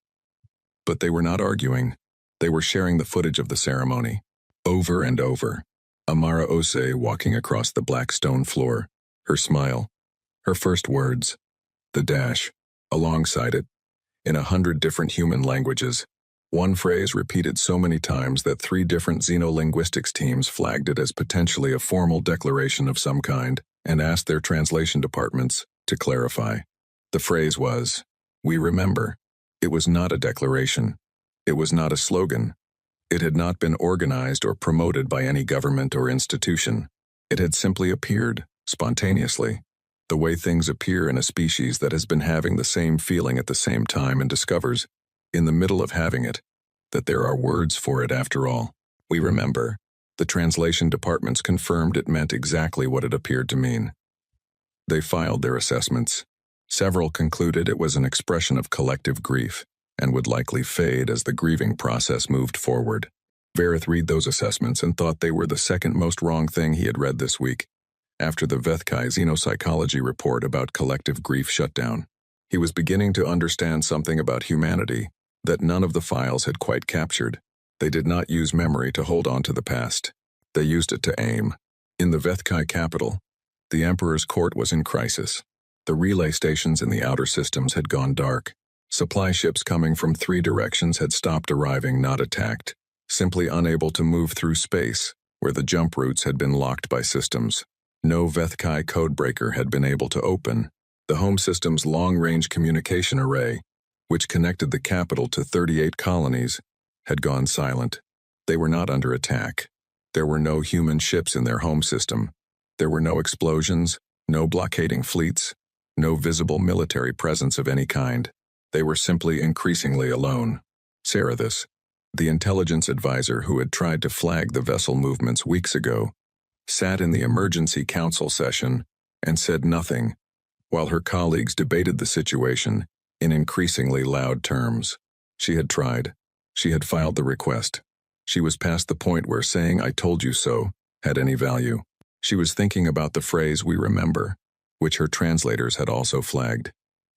But they were not arguing. They were sharing the footage of the ceremony. Over and over. Amara Ose walking across the black stone floor, her smile, her first words, the dash, alongside it, in 100 different human languages. One phrase repeated so many times that 3 different xenolinguistics teams flagged it as potentially a formal declaration of some kind and asked their translation departments to clarify. The phrase was, "We remember." It was not a declaration. It was not a slogan. It had not been organized or promoted by any government or institution. It had simply appeared, spontaneously, the way things appear in a species that has been having the same feeling at the same time and discovers, in the middle of having it, that there are words for it after all. We remember. The translation departments confirmed it meant exactly what it appeared to mean. They filed their assessments. Several concluded it was an expression of collective grief and would likely fade as the grieving process moved forward. Vareth read those assessments and thought they were the second most wrong thing he had read this week, after the Vethkai xenopsychology report about collective grief shutdown. He was beginning to understand something about humanity that none of the files had quite captured. They did not use memory to hold on to the past. They used it to aim. In the Vethkai capital, the Emperor's court was in crisis. The relay stations in the outer systems had gone dark. Supply ships coming from 3 directions had stopped arriving, not attacked, simply unable to move through space, where the jump routes had been locked by systems. No Vethkai codebreaker had been able to open. The home system's long-range communication array, which connected the capital to 38 colonies, had gone silent. They were not under attack. There were no human ships in their home system. There were no explosions, no blockading fleets, no visible military presence of any kind. They were simply increasingly alone. Sarathis, the intelligence advisor who had tried to flag the vessel movements weeks ago, sat in the emergency council session and said nothing, while her colleagues debated the situation in increasingly loud terms. She had tried. She had filed the request. She was past the point where saying "I told you so" had any value. She was thinking about the phrase "we remember," which her translators had also flagged,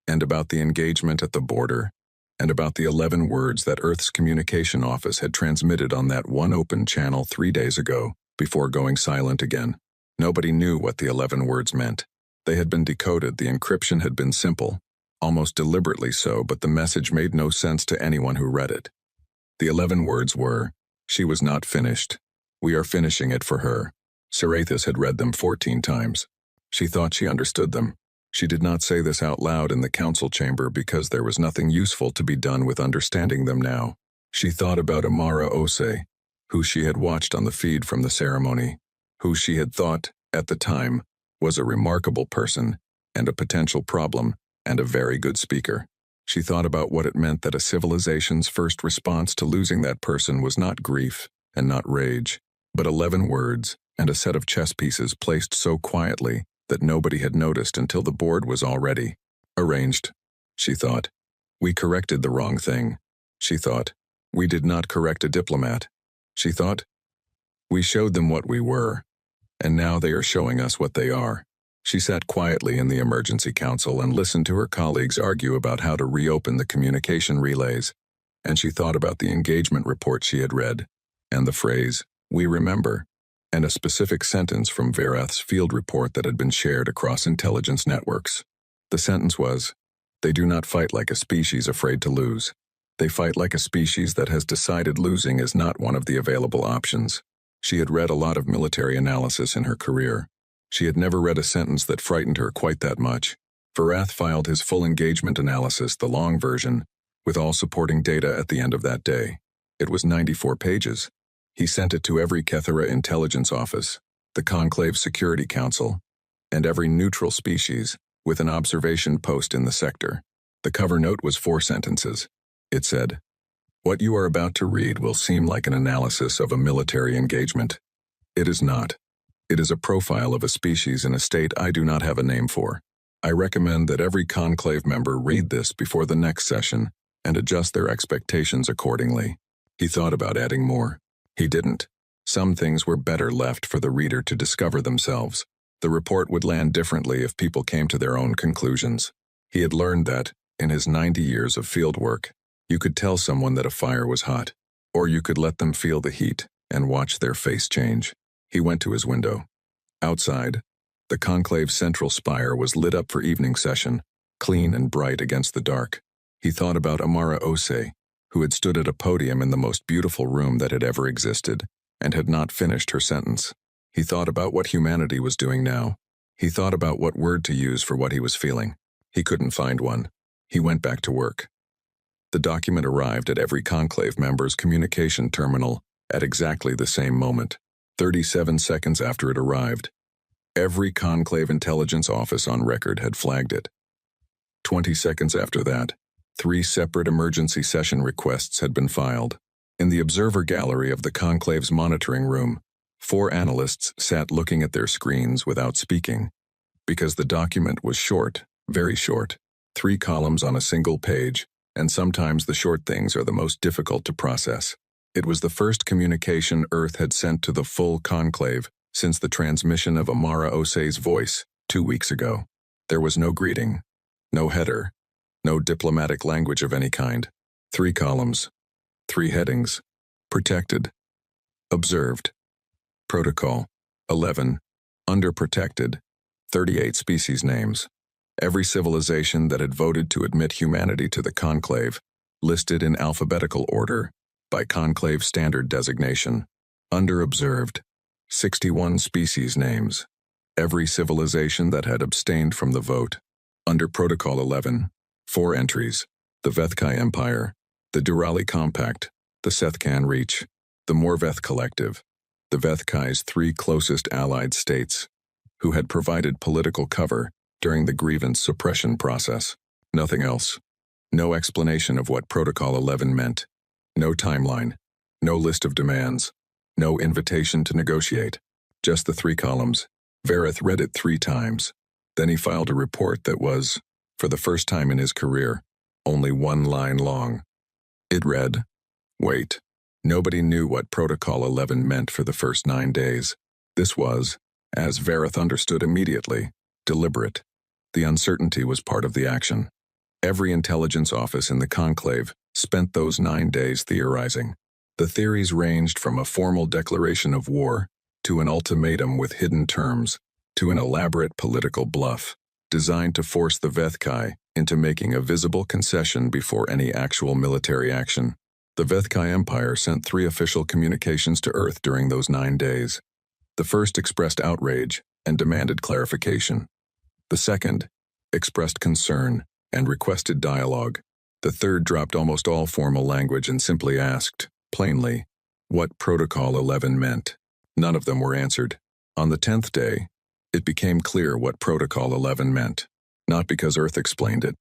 and about the engagement at the border, and about the 11 words that Earth's communication office had transmitted on that one open channel 3 days ago, before going silent again. Nobody knew what the 11 words meant. They had been decoded, the encryption had been simple, almost deliberately so, but the message made no sense to anyone who read it. The 11 words were, "She was not finished. We are finishing it for her." Sarathis had read them 14 times. She thought she understood them. She did not say this out loud in the council chamber because there was nothing useful to be done with understanding them now. She thought about Amara Ose, who she had watched on the feed from the ceremony, who she had thought, at the time, was a remarkable person and a potential problem and a very good speaker. She thought about what it meant that a civilization's first response to losing that person was not grief and not rage, but 11 words and a set of chess pieces placed so quietly that nobody had noticed until the board was already arranged. She thought, "We corrected the wrong thing." She thought, "We did not correct a diplomat." She thought, "We showed them what we were, and now they are showing us what they are." She sat quietly in the emergency council and listened to her colleagues argue about how to reopen the communication relays, and she thought about the engagement report she had read, and the phrase, "We remember," and a specific sentence from Verath's field report that had been shared across intelligence networks. The sentence was, "They do not fight like a species afraid to lose. They fight like a species that has decided losing is not one of the available options." She had read a lot of military analysis in her career. She had never read a sentence that frightened her quite that much. Verath filed his full engagement analysis, the long version, with all supporting data at the end of that day. It was 94 pages. He sent it to every Kethera intelligence office, the Conclave Security Council, and every neutral species, with an observation post in the sector. The cover note was 4 sentences. It said, "What you are about to read will seem like an analysis of a military engagement. It is not. It is a profile of a species in a state I do not have a name for. I recommend that every Conclave member read this before the next session and adjust their expectations accordingly." He thought about adding more. He didn't. Some things were better left for the reader to discover themselves. The report would land differently if people came to their own conclusions. He had learned that, in his 90 years of field work, you could tell someone that a fire was hot, or you could let them feel the heat and watch their face change. He went to his window. Outside, the conclave's central spire was lit up for evening session, clean and bright against the dark. He thought about Amara Ose, who had stood at a podium in the most beautiful room that had ever existed, and had not finished her sentence. He thought about what humanity was doing now. He thought about what word to use for what he was feeling. He couldn't find one. He went back to work. The document arrived at every conclave member's communication terminal at exactly the same moment. 37 seconds after it arrived, every conclave intelligence office on record had flagged it. 20 seconds after that, 3 separate emergency session requests had been filed. In the observer gallery of the conclave's monitoring room, 4 analysts sat looking at their screens without speaking. Because the document was short, very short, 3 columns on a single page, and sometimes the short things are the most difficult to process. It was the first communication Earth had sent to the full conclave since the transmission of Amara Ose's voice 2 weeks ago. There was no greeting, no header, no diplomatic language of any kind. 3 columns, 3 headings. Protected. Observed. Protocol 11. Under protected. 38 species names. Every civilization that had voted to admit humanity to the conclave, listed in alphabetical order, by conclave standard designation. Under observed. 61 species names. Every civilization that had abstained from the vote. Under Protocol 11. 4 entries. The Vethkai Empire, the Durali Compact, the Sethkan Reach, the Morveth Collective, the Vethkai's 3 closest allied states, who had provided political cover during the grievance suppression process. Nothing else. No explanation of what Protocol 11 meant. No timeline. No list of demands. No invitation to negotiate. Just the 3 columns. Vareth read it 3 times. Then he filed a report that was, for the first time in his career, only 1 line long. It read, wait. Nobody knew what Protocol 11 meant for the first 9 days. This was, as Vareth understood immediately, deliberate. The uncertainty was part of the action. Every intelligence office in the conclave spent those 9 days theorizing. The theories ranged from a formal declaration of war to an ultimatum with hidden terms to an elaborate political bluff designed to force the Vethkai into making a visible concession before any actual military action. The Vethkai Empire sent 3 official communications to Earth during those 9 days. The first expressed outrage and demanded clarification. The second expressed concern and requested dialogue. The third dropped almost all formal language and simply asked, plainly, what Protocol 11 meant. None of them were answered. On the 10th day, it became clear what Protocol 11 meant. Not because Earth explained it,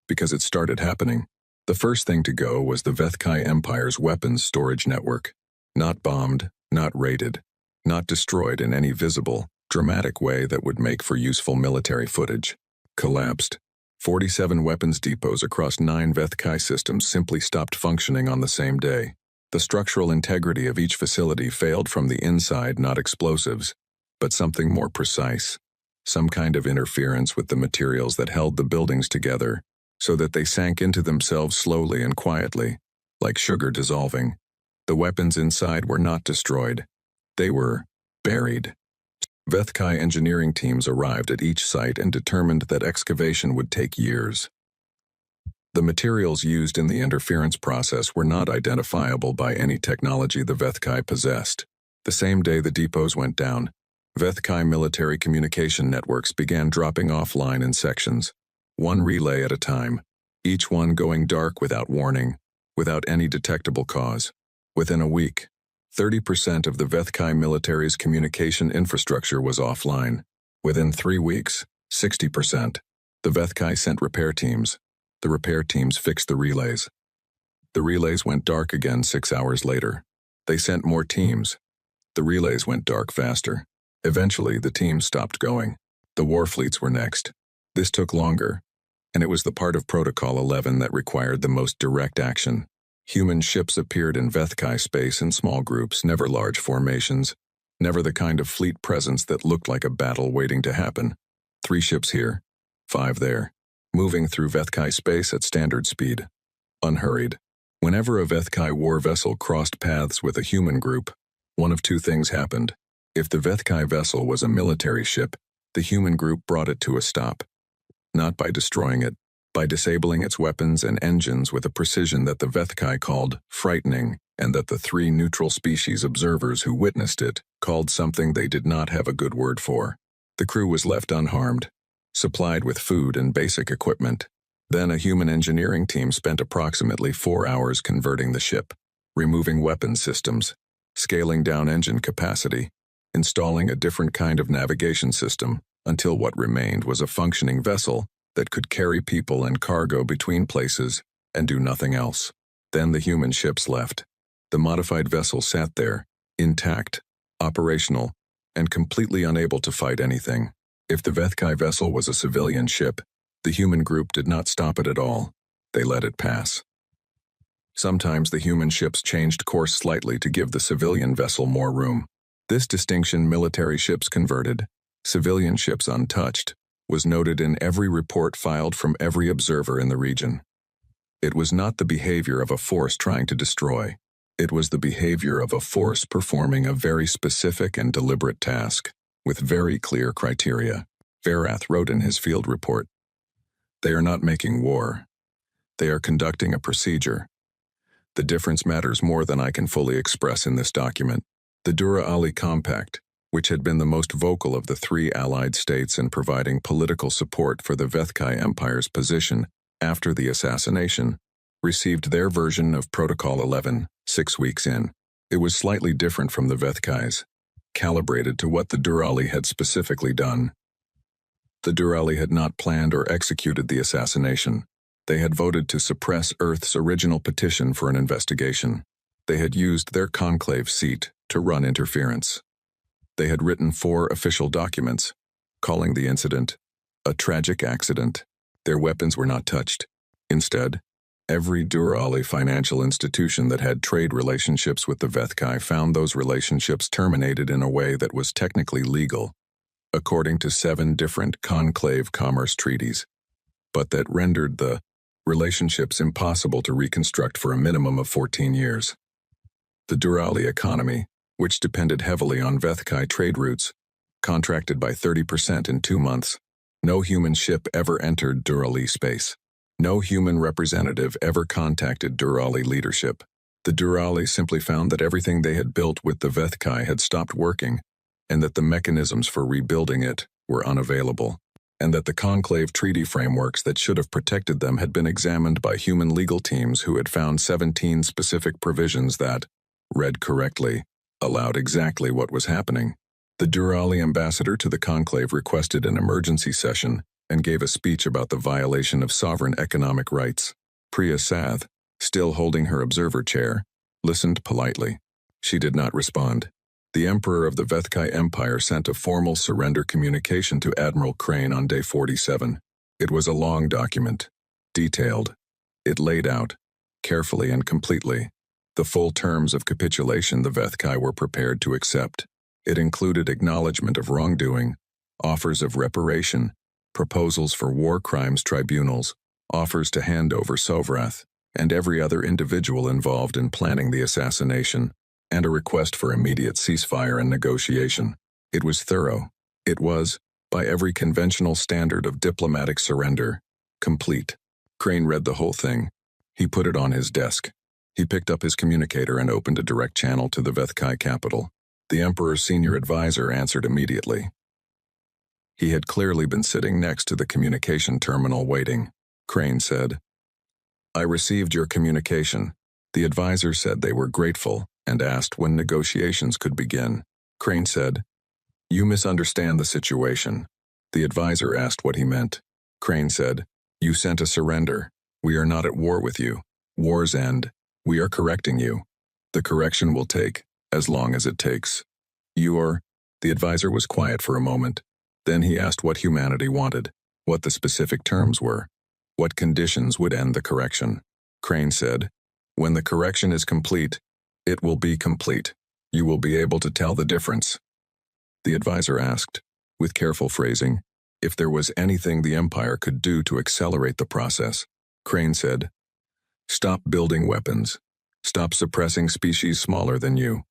because it started happening. The first thing to go was the Vethkai Empire's weapons storage network. Not bombed, not raided, not destroyed in any visible, dramatic way that would make for useful military footage. Collapsed. 47 weapons depots across 9 Vethkai systems simply stopped functioning on the same day. The structural integrity of each facility failed from the inside, not explosives, but something more precise. Some kind of interference with the materials that held the buildings together, so that they sank into themselves slowly and quietly, like sugar dissolving. The weapons inside were not destroyed. They were buried. Vethkai engineering teams arrived at each site and determined that excavation would take years. The materials used in the interference process were not identifiable by any technology the Vethkai possessed. The same day the depots went down, Vethkai military communication networks began dropping offline in sections, 1 relay at a time, each one going dark without warning, without any detectable cause. Within a week, 30% of the Vethkai military's communication infrastructure was offline. Within 3 weeks, 60%. The Vethkai sent repair teams. The repair teams fixed the relays. The relays went dark again 6 hours later. They sent more teams. The relays went dark faster. Eventually, the teams stopped going. The war fleets were next. This took longer, and it was the part of Protocol 11 that required the most direct action. Human ships appeared in Vethkai space in small groups, never large formations, never the kind of fleet presence that looked like a battle waiting to happen. 3 ships here, 5 there, moving through Vethkai space at standard speed, unhurried. Whenever a Vethkai war vessel crossed paths with a human group, one of 2 things happened. If the Vethkai vessel was a military ship, the human group brought it to a stop. Not by destroying it, by disabling its weapons and engines with a precision that the Vethkai called frightening, and that the 3 neutral species observers who witnessed it called something they did not have a good word for. The crew was left unharmed, supplied with food and basic equipment. Then a human engineering team spent approximately 4 hours converting the ship, removing weapons systems, scaling down engine capacity, installing a different kind of navigation system, until what remained was a functioning vessel that could carry people and cargo between places and do nothing else. Then the human ships left. The modified vessel sat there, intact, operational, and completely unable to fight anything. If the Vethkai vessel was a civilian ship, the human group did not stop it at all. They let it pass. Sometimes the human ships changed course slightly to give the civilian vessel more room. This distinction, military ships converted, civilian ships untouched, was noted in every report filed from every observer in the region. It was not the behavior of a force trying to destroy. It was the behavior of a force performing a very specific and deliberate task, with very clear criteria. Verath wrote in his field report, "They are not making war. They are conducting a procedure. The difference matters more than I can fully express in this document." The Dura Ali Compact, which had been the most vocal of the three allied states in providing political support for the Vethkai Empire's position after the assassination, received their version of Protocol 11 6 weeks in. It was slightly different from the Vethkai's, calibrated to what the Durali had specifically done. The Durali had not planned or executed the assassination. They had voted to suppress Earth's original petition for an investigation. They had used their conclave seat to run interference. They had written 4 official documents, calling the incident a tragic accident. Their weapons were not touched. Instead, every Durali financial institution that had trade relationships with the Vethkai found those relationships terminated in a way that was technically legal, according to 7 different conclave commerce treaties, but that rendered the relationships impossible to reconstruct for a minimum of 14 years. The Durali economy, which depended heavily on Vethkai trade routes, contracted by 30% in 2 months. No human ship ever entered Durali space. No human representative ever contacted Durali leadership. The Durali simply found that everything they had built with the Vethkai had stopped working, and that the mechanisms for rebuilding it were unavailable, and that the conclave treaty frameworks that should have protected them had been examined by human legal teams who had found 17 specific provisions that, read correctly, allowed exactly what was happening. The Durali ambassador to the conclave requested an emergency session and gave a speech about the violation of sovereign economic rights. Priya Sath, still holding her observer chair, listened politely. She did not respond. The Emperor of the Vethkai Empire sent a formal surrender communication to Admiral Crane on day 47. It was a long document, detailed. It laid out, carefully and completely, the full terms of capitulation the Vethkai were prepared to accept. It included acknowledgement of wrongdoing, offers of reparation, proposals for war crimes tribunals, offers to hand over Sovrath, and every other individual involved in planning the assassination, and a request for immediate ceasefire and negotiation. It was thorough. It was, by every conventional standard of diplomatic surrender, complete. Crane read the whole thing. He put it on his desk. He picked up his communicator and opened a direct channel to the Vethkai capital. The Emperor's senior advisor answered immediately. He had clearly been sitting next to the communication terminal waiting. Crane said, "I received your communication." The advisor said they were grateful and asked when negotiations could begin. Crane said, "You misunderstand the situation." The advisor asked what he meant. Crane said, "You sent a surrender. We are not at war with you. Wars end. We are correcting you. The correction will take as long as it takes. The advisor was quiet for a moment. Then he asked what humanity wanted, what the specific terms were, what conditions would end the correction. Crane said, "When the correction is complete, it will be complete. You will be able to tell the difference." The advisor asked, with careful phrasing, if there was anything the Empire could do to accelerate the process. Crane said, "Stop building weapons. Stop suppressing species smaller than you.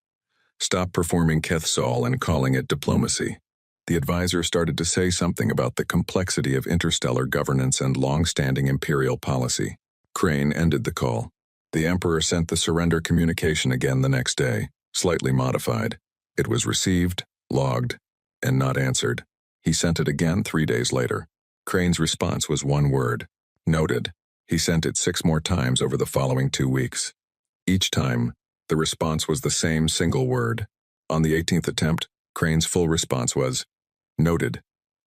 Stop performing Kethsol and calling it diplomacy." The advisor started to say something about the complexity of interstellar governance and long-standing imperial policy. Crane ended the call. The Emperor sent the surrender communication again the next day, slightly modified. It was received, logged, and not answered. He sent it again 3 days later. Crane's response was one word, noted. He sent it 6 more times over the following 2 weeks. Each time, the response was the same single word. On the 18th attempt, Crane's full response was, noted.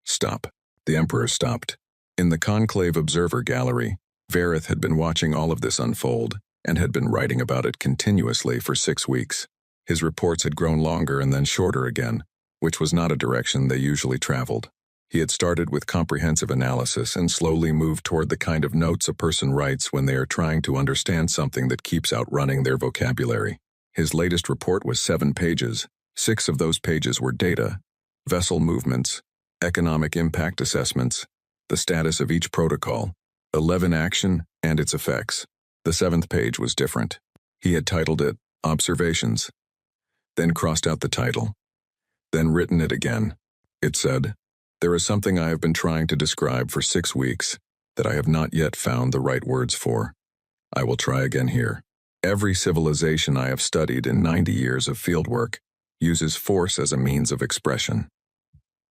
Stop. The Emperor stopped. In the conclave observer gallery, Verath had been watching all of this unfold and had been writing about it continuously for 6 weeks. His reports had grown longer and then shorter again, which was not a direction they usually traveled. He had started with comprehensive analysis and slowly moved toward the kind of notes a person writes when they are trying to understand something that keeps outrunning their vocabulary. His latest report was 7 pages. 6 of those pages were data, vessel movements, economic impact assessments, the status of each protocol, 11 action and its effects. The 7th page was different. He had titled it, Observations. Then crossed out the title. Then written it again. It said, "There is something I have been trying to describe for 6 weeks that I have not yet found the right words for. I will try again here. Every civilization I have studied in 90 years of fieldwork uses force as a means of expression.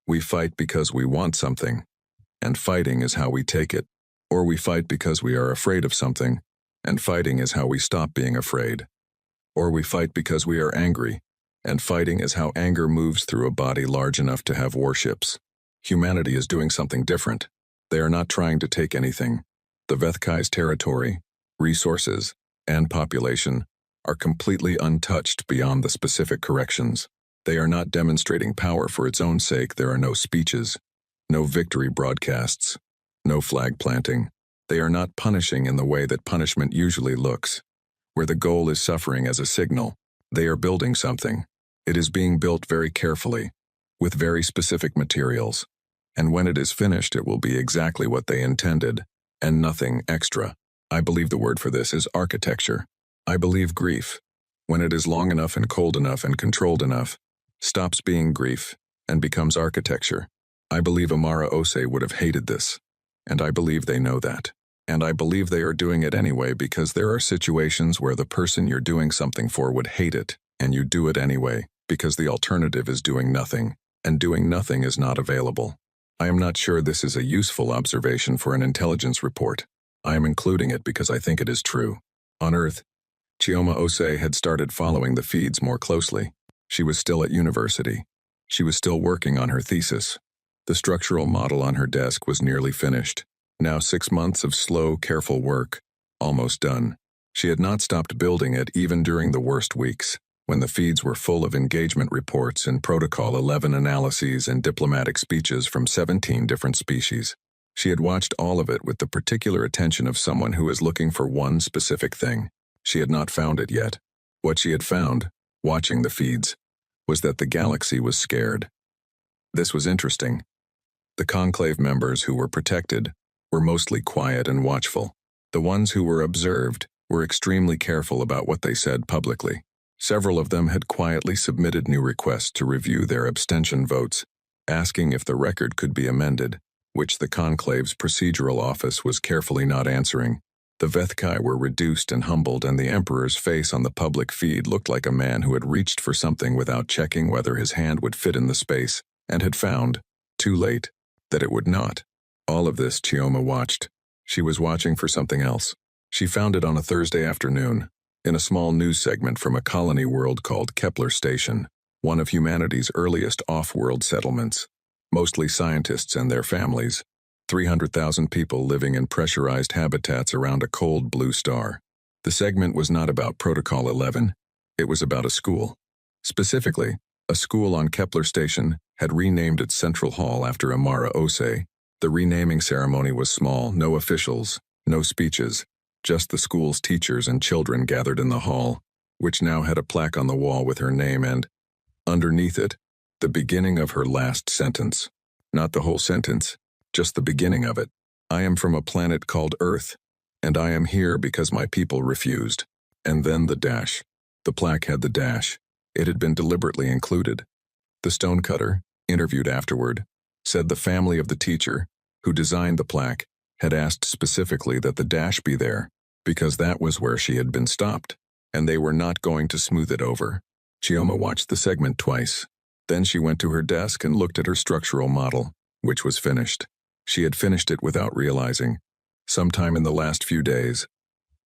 We fight because we want something, and fighting is how we take it. Or we fight because we are afraid of something, and fighting is how we stop being afraid. Or we fight because we are angry, and fighting is how anger moves through a body large enough to have warships. Humanity is doing something different. They are not trying to take anything. The Vethkai's territory, resources, and population are completely untouched beyond the specific corrections. They are not demonstrating power for its own sake. There are no speeches, no victory broadcasts, no flag planting. They are not punishing in the way that punishment usually looks, where the goal is suffering as a signal. They are building something. It is being built very carefully, with very specific materials, and when it is finished it will be exactly what they intended, and nothing extra. I believe the word for this is architecture. I believe grief, when it is long enough and cold enough and controlled enough, stops being grief and becomes architecture. I believe Amara Ose would have hated this, and I believe they know that. And I believe they are doing it anyway because there are situations where the person you're doing something for would hate it, and you do it anyway because the alternative is doing nothing, and doing nothing is not available. I am not sure this is a useful observation for an intelligence report. I am including it because I think it is true. On Earth, Chioma Ose had started following the feeds more closely. She was still at university. She was still working on her thesis. The structural model on her desk was nearly finished. Now 6 months of slow, careful work, almost done. She had not stopped building it even during the worst weeks, when the feeds were full of engagement reports and Protocol 11 analyses and diplomatic speeches from 17 different species. She had watched all of it with the particular attention of someone who is looking for one specific thing. She had not found it yet. What she had found, watching the feeds, was that the galaxy was scared. This was interesting. The conclave members who were protected were mostly quiet and watchful. The ones who were observed were extremely careful about what they said publicly. Several of them had quietly submitted new requests to review their abstention votes, asking if the record could be amended, which the conclave's procedural office was carefully not answering. The Vethkai were reduced and humbled, and the Emperor's face on the public feed looked like a man who had reached for something without checking whether his hand would fit in the space, and had found, too late, that it would not. All of this Chioma watched. She was watching for something else. She found it on a Thursday afternoon, in a small news segment from a colony world called Kepler Station, one of humanity's earliest off-world settlements. Mostly scientists and their families. 300,000 people living in pressurized habitats around a cold blue star. The segment was not about Protocol 11. It was about a school. Specifically, a school on Kepler Station had renamed its central hall after Amara Ose. The renaming ceremony was small, no officials, no speeches, just the school's teachers and children gathered in the hall, which now had a plaque on the wall with her name and, underneath it, the beginning of her last sentence. Not the whole sentence, just the beginning of it. I am from a planet called Earth, and I am here because my people refused. And then the dash. The plaque had the dash. It had been deliberately included. The stonecutter, interviewed afterward, said the family of the teacher, who designed the plaque, had asked specifically that the dash be there, because that was where she had been stopped, and they were not going to smooth it over. Chioma watched the segment twice. Then she went to her desk and looked at her structural model, which was finished. She had finished it without realizing, sometime in the last few days.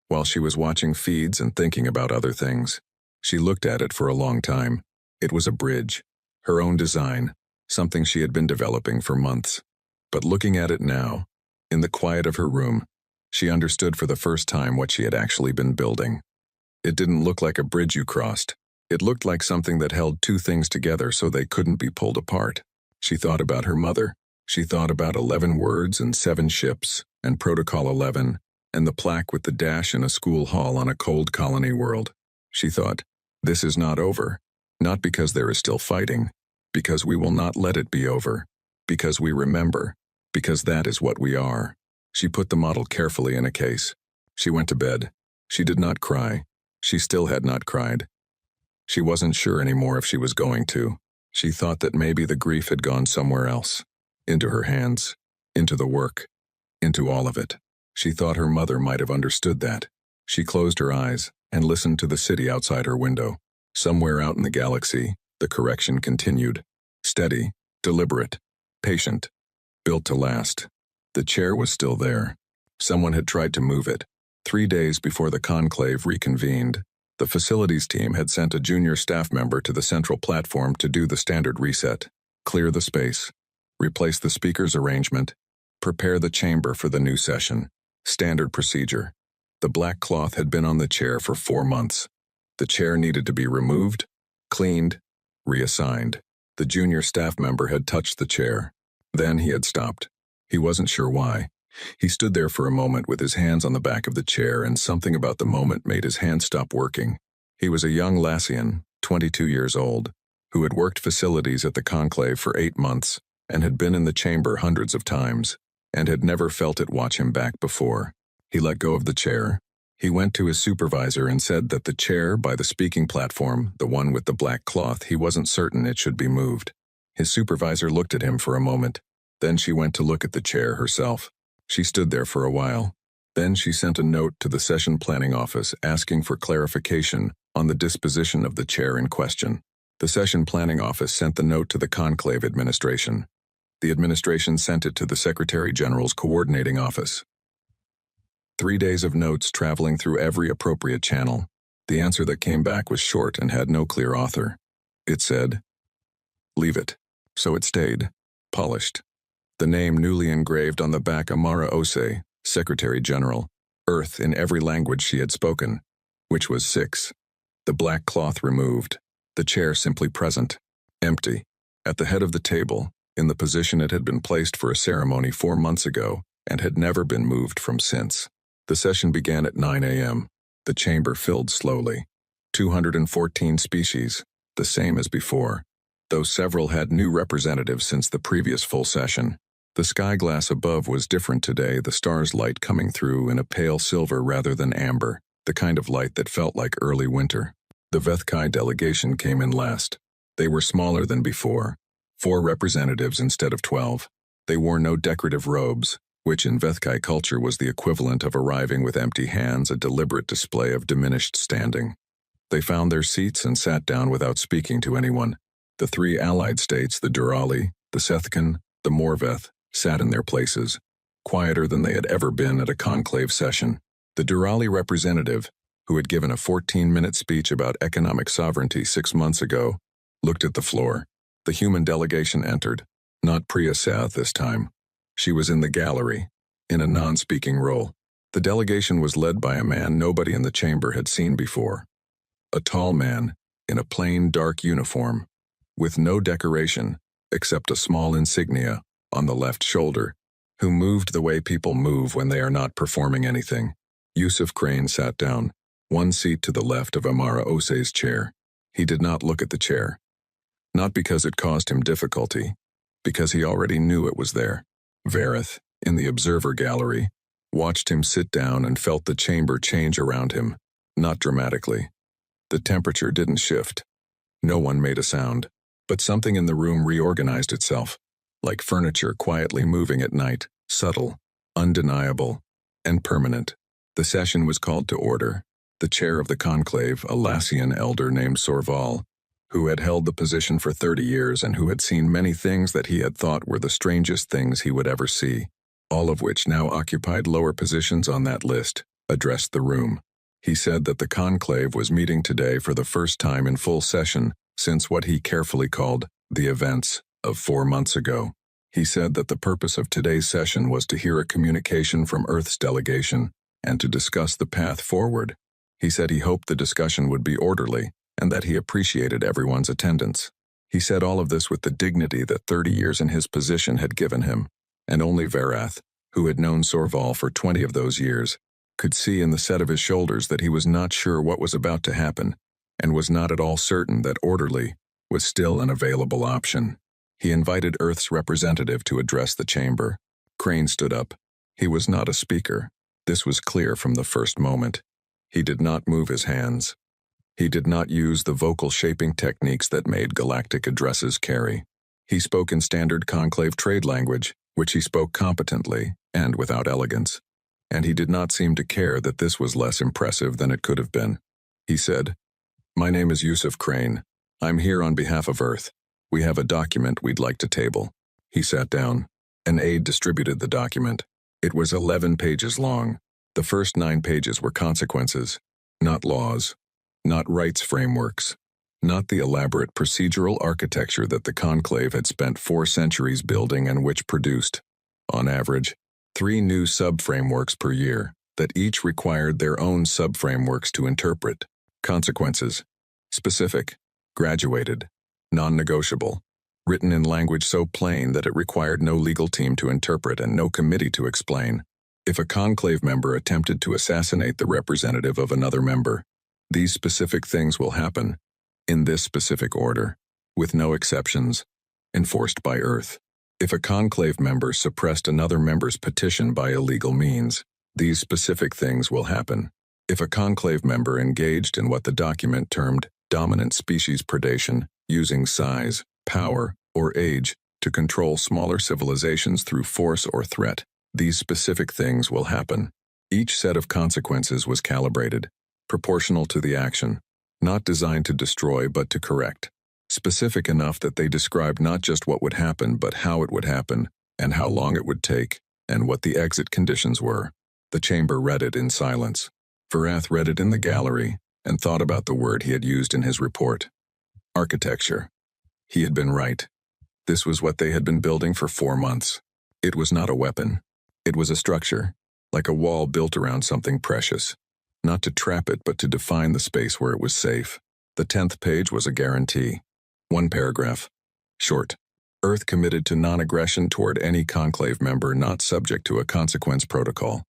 While she was watching feeds and thinking about other things, she looked at it for a long time. It was a bridge, her own design, something she had been developing for months. But looking at it now, in the quiet of her room, she understood for the first time what she had actually been building. It didn't look like a bridge you crossed. It looked like something that held two things together so they couldn't be pulled apart. She thought about her mother. She thought about 11 words and 7 ships, and Protocol 11, and the plaque with the dash in a school hall on a cold colony world. She thought, this is not over. Not because there is still fighting, because we will not let it be over, because we remember, because that is what we are. She put the model carefully in a case. She went to bed. She did not cry. She still had not cried. She wasn't sure anymore if she was going to. She thought that maybe the grief had gone somewhere else. Into her hands. Into the work. Into all of it. She thought her mother might have understood that. She closed her eyes and listened to the city outside her window. Somewhere out in the galaxy, the correction continued. Steady, deliberate, patient, built to last. The chair was still there. Someone had tried to move it. 3 days before the conclave reconvened, the facilities team had sent a junior staff member to the central platform to do the standard reset. Clear the space. Replace the speaker's arrangement. Prepare the chamber for the new session. Standard procedure. The black cloth had been on the chair for 4 months. The chair needed to be removed, cleaned, reassigned. The junior staff member had touched the chair. Then he had stopped. He wasn't sure why. He stood there for a moment with his hands on the back of the chair, and something about the moment made his hands stop working. He was a young Lassian, 22 years old, who had worked facilities at the conclave for 8 months and had been in the chamber hundreds of times, and had never felt it watch him back before. He let go of the chair. He went to his supervisor and said that the chair by the speaking platform, the one with the black cloth, he wasn't certain it should be moved. His supervisor looked at him for a moment. Then she went to look at the chair herself. She stood there for a while. Then she sent a note to the session planning office asking for clarification on the disposition of the chair in question. The session planning office sent the note to the conclave administration. The administration sent it to the Secretary General's coordinating office. 3 days of notes traveling through every appropriate channel. The answer that came back was short and had no clear author. It said, "Leave it." So it stayed, polished. The name newly engraved on the back, Amara Ose, Secretary General, Earth in every language she had spoken, which was 6. The black cloth removed, the chair simply present, empty, at the head of the table, in the position it had been placed for a ceremony 4 months ago and had never been moved from since. The session began at 9 a.m. The chamber filled slowly. 214 species, the same as before, though several had new representatives since the previous full session. The sky glass above was different today, the stars' light coming through in a pale silver rather than amber, the kind of light that felt like early winter. The Vethkai delegation came in last. They were smaller than before, 4 representatives instead of 12. They wore no decorative robes, which in Vethkai culture was the equivalent of arriving with empty hands, a deliberate display of diminished standing. They found their seats and sat down without speaking to anyone. The 3 allied states, the Durali, the Sethkan, the Morveth, sat in their places, quieter than they had ever been at a conclave session. The Durali representative, who had given a 14-minute speech about economic sovereignty 6 months ago, looked at the floor. The human delegation entered, not Priya Sath this time. She was in the gallery, in a non-speaking role. The delegation was led by a man nobody in the chamber had seen before. A tall man, in a plain dark uniform, with no decoration except a small insignia on the left shoulder, who moved the way people move when they are not performing anything. Yusuf Crane sat down, 1 seat to the left of Amara Ose's chair. He did not look at the chair. Not because it caused him difficulty, because he already knew it was there. Vareth, in the observer gallery, watched him sit down and felt the chamber change around him, not dramatically. The temperature didn't shift. No one made a sound, but something in the room reorganized itself, like furniture quietly moving at night, subtle, undeniable, and permanent. The session was called to order. The chair of the conclave, a Lassian elder named Sorval, who had held the position for 30 years and who had seen many things that he had thought were the strangest things he would ever see, all of which now occupied lower positions on that list, addressed the room. He said that the conclave was meeting today for the first time in full session since what he carefully called the events of 4 months ago. He said that the purpose of today's session was to hear a communication from Earth's delegation and to discuss the path forward. He said he hoped the discussion would be orderly and that he appreciated everyone's attendance. He said all of this with the dignity that 30 years in his position had given him, and only Varath, who had known Sorval for 20 of those years, could see in the set of his shoulders that he was not sure what was about to happen and was not at all certain that orderly was still an available option. He invited Earth's representative to address the chamber. Crane stood up. He was not a speaker. This was clear from the first moment. He did not move his hands. He did not use the vocal shaping techniques that made galactic addresses carry. He spoke in standard conclave trade language, which he spoke competently and without elegance. And he did not seem to care that this was less impressive than it could have been. He said, "My name is Yusuf Crane. I'm here on behalf of Earth. We have a document we'd like to table." He sat down. An aide distributed the document. It was 11 pages long. The first 9 pages were consequences, not laws, not rights frameworks, not the elaborate procedural architecture that the conclave had spent 4 centuries building and which produced, on average, 3 new sub-frameworks per year that each required their own sub-frameworks to interpret. Consequences: specific, graduated, non-negotiable, written in language so plain that it required no legal team to interpret and no committee to explain. If a conclave member attempted to assassinate the representative of another member, these specific things will happen, in this specific order, with no exceptions, enforced by Earth. If a conclave member suppressed another member's petition by illegal means, these specific things will happen. If a conclave member engaged in what the document termed dominant species predation, using size, power, or age to control smaller civilizations through force or threat, these specific things will happen. Each set of consequences was calibrated, proportional to the action, not designed to destroy but to correct. Specific enough that they described not just what would happen but how it would happen, and how long it would take, and what the exit conditions were. The chamber read it in silence. Verath read it in the gallery, and thought about the word he had used in his report. Architecture. He had been right. This was what they had been building for 4 months. It was not a weapon. It was a structure, like a wall built around something precious. Not to trap it, but to define the space where it was safe. The 10th page was a guarantee. 1 paragraph. Short. Earth committed to non-aggression toward any conclave member not subject to a consequence protocol.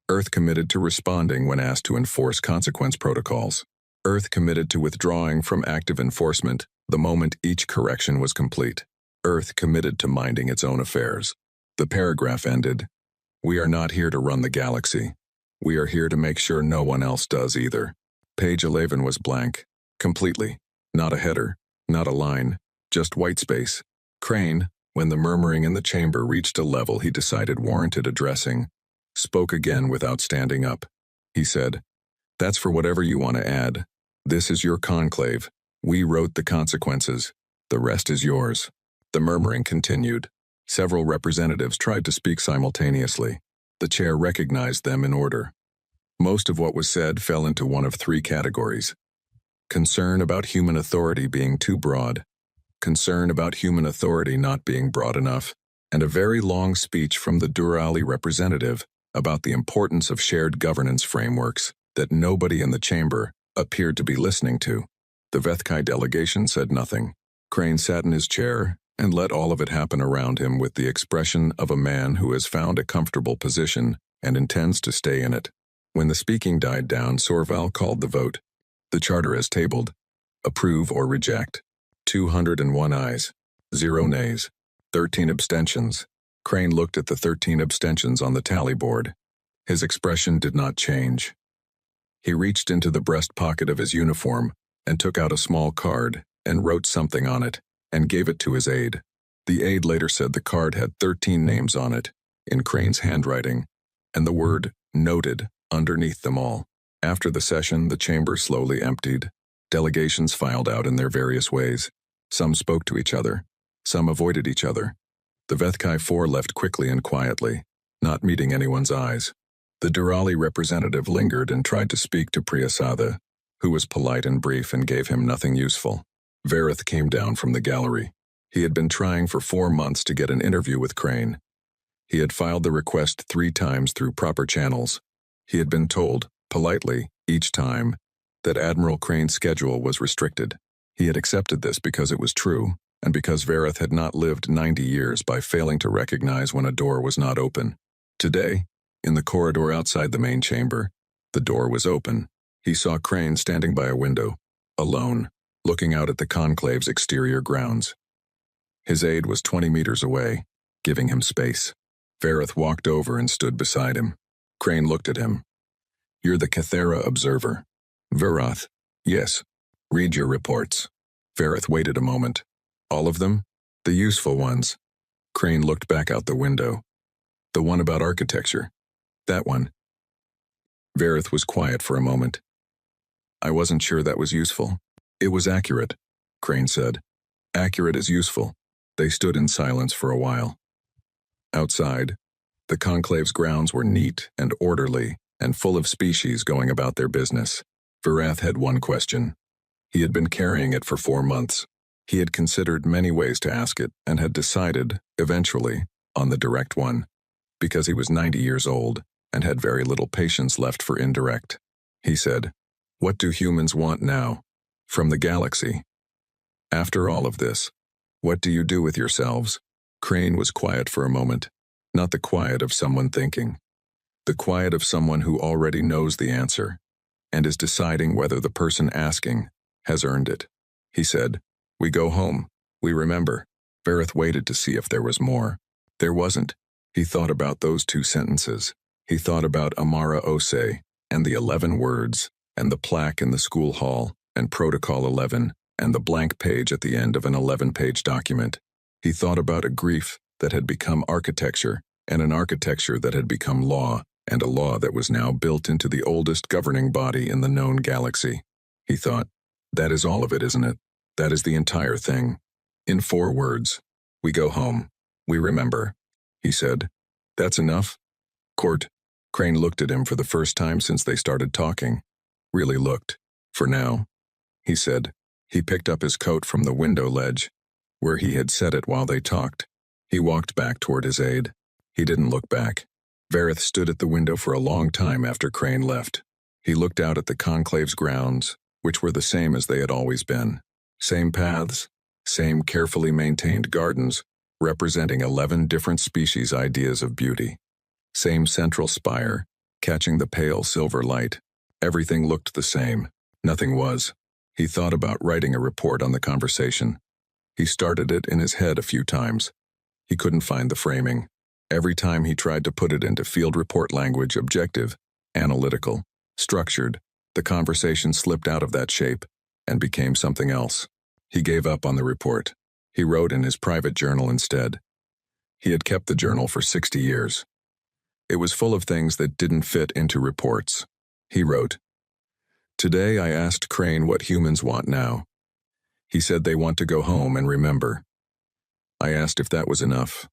Earth committed to responding when asked to enforce consequence protocols. Earth committed to withdrawing from active enforcement the moment each correction was complete. Earth committed to minding its own affairs. The paragraph ended, "We are not here to run the galaxy. We are here to make sure no one else does either." Page 11 was blank. Completely. Not a header, not a line, just white space. Crane, when the murmuring in the chamber reached a level he decided warranted addressing, spoke again without standing up. He said, "That's for whatever you want to add. This is your conclave. We wrote the consequences. The rest is yours." The murmuring continued. Several representatives tried to speak simultaneously. The chair recognized them in order. Most of what was said fell into one of 3 categories. Concern about human authority being too broad, concern about human authority not being broad enough, and a very long speech from the Durali representative about the importance of shared governance frameworks that nobody in the chamber appeared to be listening to. The Vethkai delegation said nothing. Crane sat in his chair and let all of it happen around him with the expression of a man who has found a comfortable position and intends to stay in it. When the speaking died down, Sorval called the vote. The charter as tabled. Approve or reject. 201 ayes. 0 nays. 13 abstentions. Crane looked at the 13 abstentions on the tally board. His expression did not change. He reached into the breast pocket of his uniform and took out a small card and wrote something on it and gave it to his aide. The aide later said the card had 13 names on it, in Crane's handwriting, and the word "noted" underneath them all. After the session, the chamber slowly emptied. Delegations filed out in their various ways. Some spoke to each other. Some avoided each other. The Vethkai 4 left quickly and quietly, not meeting anyone's eyes. The Durali representative lingered and tried to speak to Priyasada, who was polite and brief and gave him nothing useful. Verath came down from the gallery. He had been trying for 4 months to get an interview with Crane. He had filed the request 3 times through proper channels. He had been told, politely, each time, that Admiral Crane's schedule was restricted. He had accepted this because it was true, and because Verath had not lived 90 years by failing to recognize when a door was not open. Today, in the corridor outside the main chamber, the door was open. He saw Crane standing by a window, alone, looking out at the conclave's exterior grounds. His aide was 20 meters away, giving him space. Verath walked over and stood beside him. Crane looked at him. "You're the Cathera observer." "Verath," Yes. Read your reports. Verith waited a moment. All of them? The useful ones. Crane looked back out the window. The one about architecture. That one. Verith was quiet for a moment. I wasn't sure that was useful. It was accurate, Crane said. Accurate is useful. They stood in silence for a while. Outside, the conclave's grounds were neat and orderly and full of species going about their business. Verath had one question. He had been carrying it for 4 months. He had considered many ways to ask it and had decided, eventually, on the direct one, because he was 90 years old and had very little patience left for indirect. He said, "What do humans want now? From the galaxy? After all of this, what do you do with yourselves?" Crane was quiet for a moment, not the quiet of someone thinking. The quiet of someone who already knows the answer and is deciding whether the person asking has earned it. He said, "We go home. We remember." Verith waited to see if there was more. There wasn't. He thought about those 2 sentences. He thought about Amara Osei and the 11 words and the plaque in the school hall and Protocol 11 and the blank page at the end of an 11-page document. He thought about a grief that had become architecture and an architecture that had become law and a law that was now built into the oldest governing body in the known galaxy. He thought, that is all of it, isn't it? That is the entire thing. In 4 words. We go home. We remember. He said, "That's enough?" Court. Crane looked at him for the first time since they started talking. Really looked. "For now," he said. He picked up his coat from the window ledge, where he had set it while they talked. He walked back toward his aide. He didn't look back. Verith stood at the window for a long time after Crane left. He looked out at the conclave's grounds, which were the same as they had always been. Same paths, same carefully maintained gardens, representing 11 different species' ideas of beauty. Same central spire, catching the pale silver light. Everything looked the same. Nothing was. He thought about writing a report on the conversation. He started it in his head a few times. He couldn't find the framing. Every time he tried to put it into field report language, objective, analytical, structured, the conversation slipped out of that shape and became something else. He gave up on the report. He wrote in his private journal instead. He had kept the journal for 60 years. It was full of things that didn't fit into reports. He wrote, "Today I asked Crane what humans want now. He said they want to go home and remember. I asked if that was enough.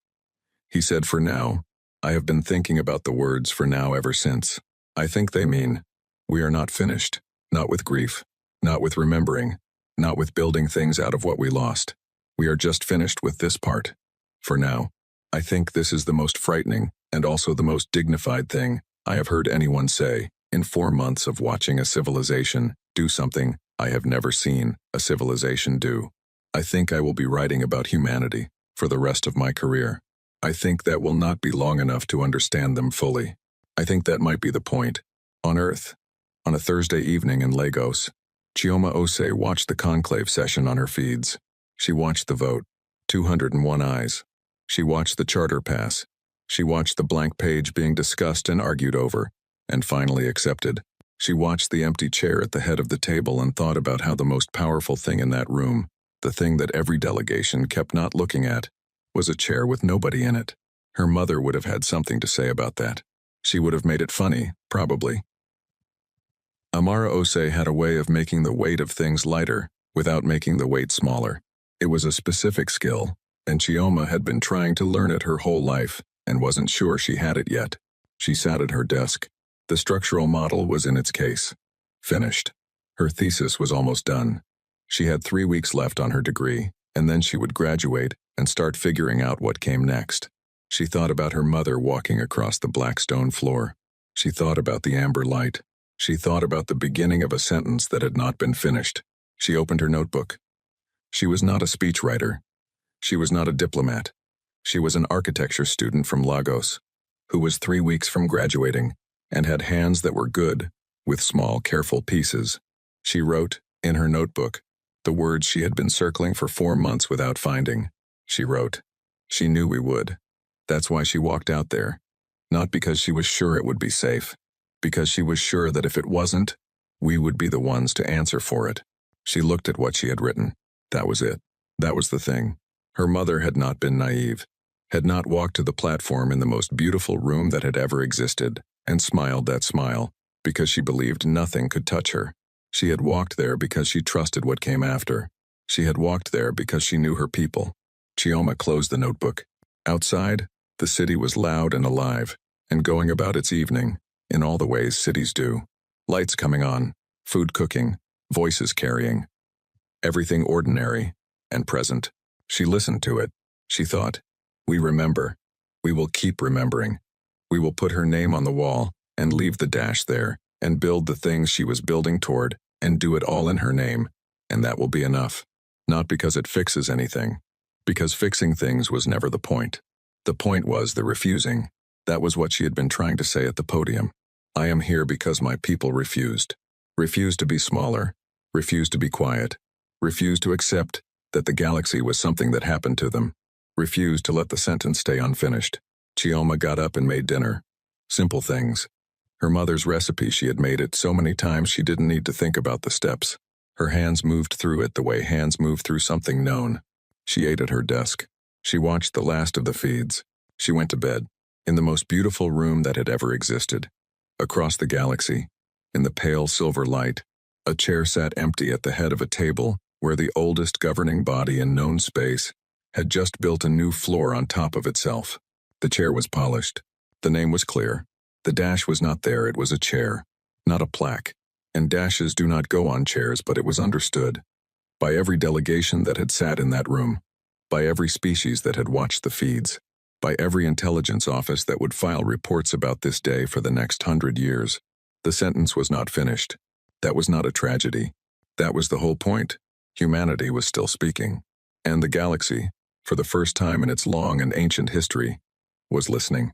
He said, for now. I have been thinking about the words for now ever since. I think they mean, we are not finished, not with grief, not with remembering, not with building things out of what we lost. We are just finished with this part. For now. I think this is the most frightening and also the most dignified thing I have heard anyone say in 4 months of watching a civilization do something I have never seen a civilization do. I think I will be writing about humanity for the rest of my career. I think that will not be long enough to understand them fully. I think that might be the point. On Earth, on a Thursday evening in Lagos, Chioma Osei watched the conclave session on her feeds. She watched the vote, 201 ayes. She watched the charter pass. She watched the blank page being discussed and argued over, and finally accepted. She watched the empty chair at the head of the table and thought about how the most powerful thing in that room, the thing that every delegation kept not looking at, was a chair with nobody in it. Her mother would have had something to say about that. She would have made it funny, probably. Amara Osei had a way of making the weight of things lighter without making the weight smaller. It was a specific skill, and Chioma had been trying to learn it her whole life and wasn't sure she had it yet. She sat at her desk. The structural model was in its case. Finished. Her thesis was almost done. She had 3 weeks left on her degree, and then she would graduate and start figuring out what came next. She thought about her mother walking across the black stone floor. She thought about the amber light. She thought about the beginning of a sentence that had not been finished. She opened her notebook. She was not a speechwriter. She was not a diplomat. She was an architecture student from Lagos, who was 3 weeks from graduating and had hands that were good, with small, careful pieces. She wrote, in her notebook, the words she had been circling for 4 months without finding. She wrote, "She knew we would. That's why she walked out there. Not because she was sure it would be safe. Because she was sure that if it wasn't, We would be the ones to answer for it. She looked at what she had written. That was it. That was the thing. Her mother had not been naive, had not walked to the platform in the most beautiful room that had ever existed, and smiled that smile, because she believed nothing could touch her. She had walked there because she trusted what came after. She had walked there because she knew her people. Chioma closed the notebook. Outside, the city was loud and alive, and going about its evening, in all the ways cities do. Lights coming on, food cooking, voices carrying. Everything ordinary and present. She listened to it. She thought, we remember. We will keep remembering. We will put her name on the wall and leave the dash there and build the things she was building toward and do it all in her name, and that will be enough. Not because it fixes anything, because fixing things was never the point. The point was the refusing. That was what she had been trying to say at the podium. I am here because my people refused. Refused to be smaller, refused to be quiet, refused to accept that the galaxy was something that happened to them, refused to let the sentence stay unfinished. Chioma got up and made dinner. Simple things. Her mother's recipe, she had made it so many times she didn't need to think about the steps. Her hands moved through it the way hands move through something known. She ate at her desk. She watched the last of the feeds. She went to bed, in the most beautiful room that had ever existed. Across the galaxy, in the pale silver light, a chair sat empty at the head of a table where the oldest governing body in known space had just built a new floor on top of itself. The chair was polished. The name was clear. The dash was not there, it was a chair, not a plaque. And dashes do not go on chairs, but it was understood. By every delegation that had sat in that room, by every species that had watched the feeds, by every intelligence office that would file reports about this day for the next 100 years. The sentence was not finished. That was not a tragedy. That was the whole point. Humanity was still speaking. And the galaxy, for the first time in its long and ancient history, was listening.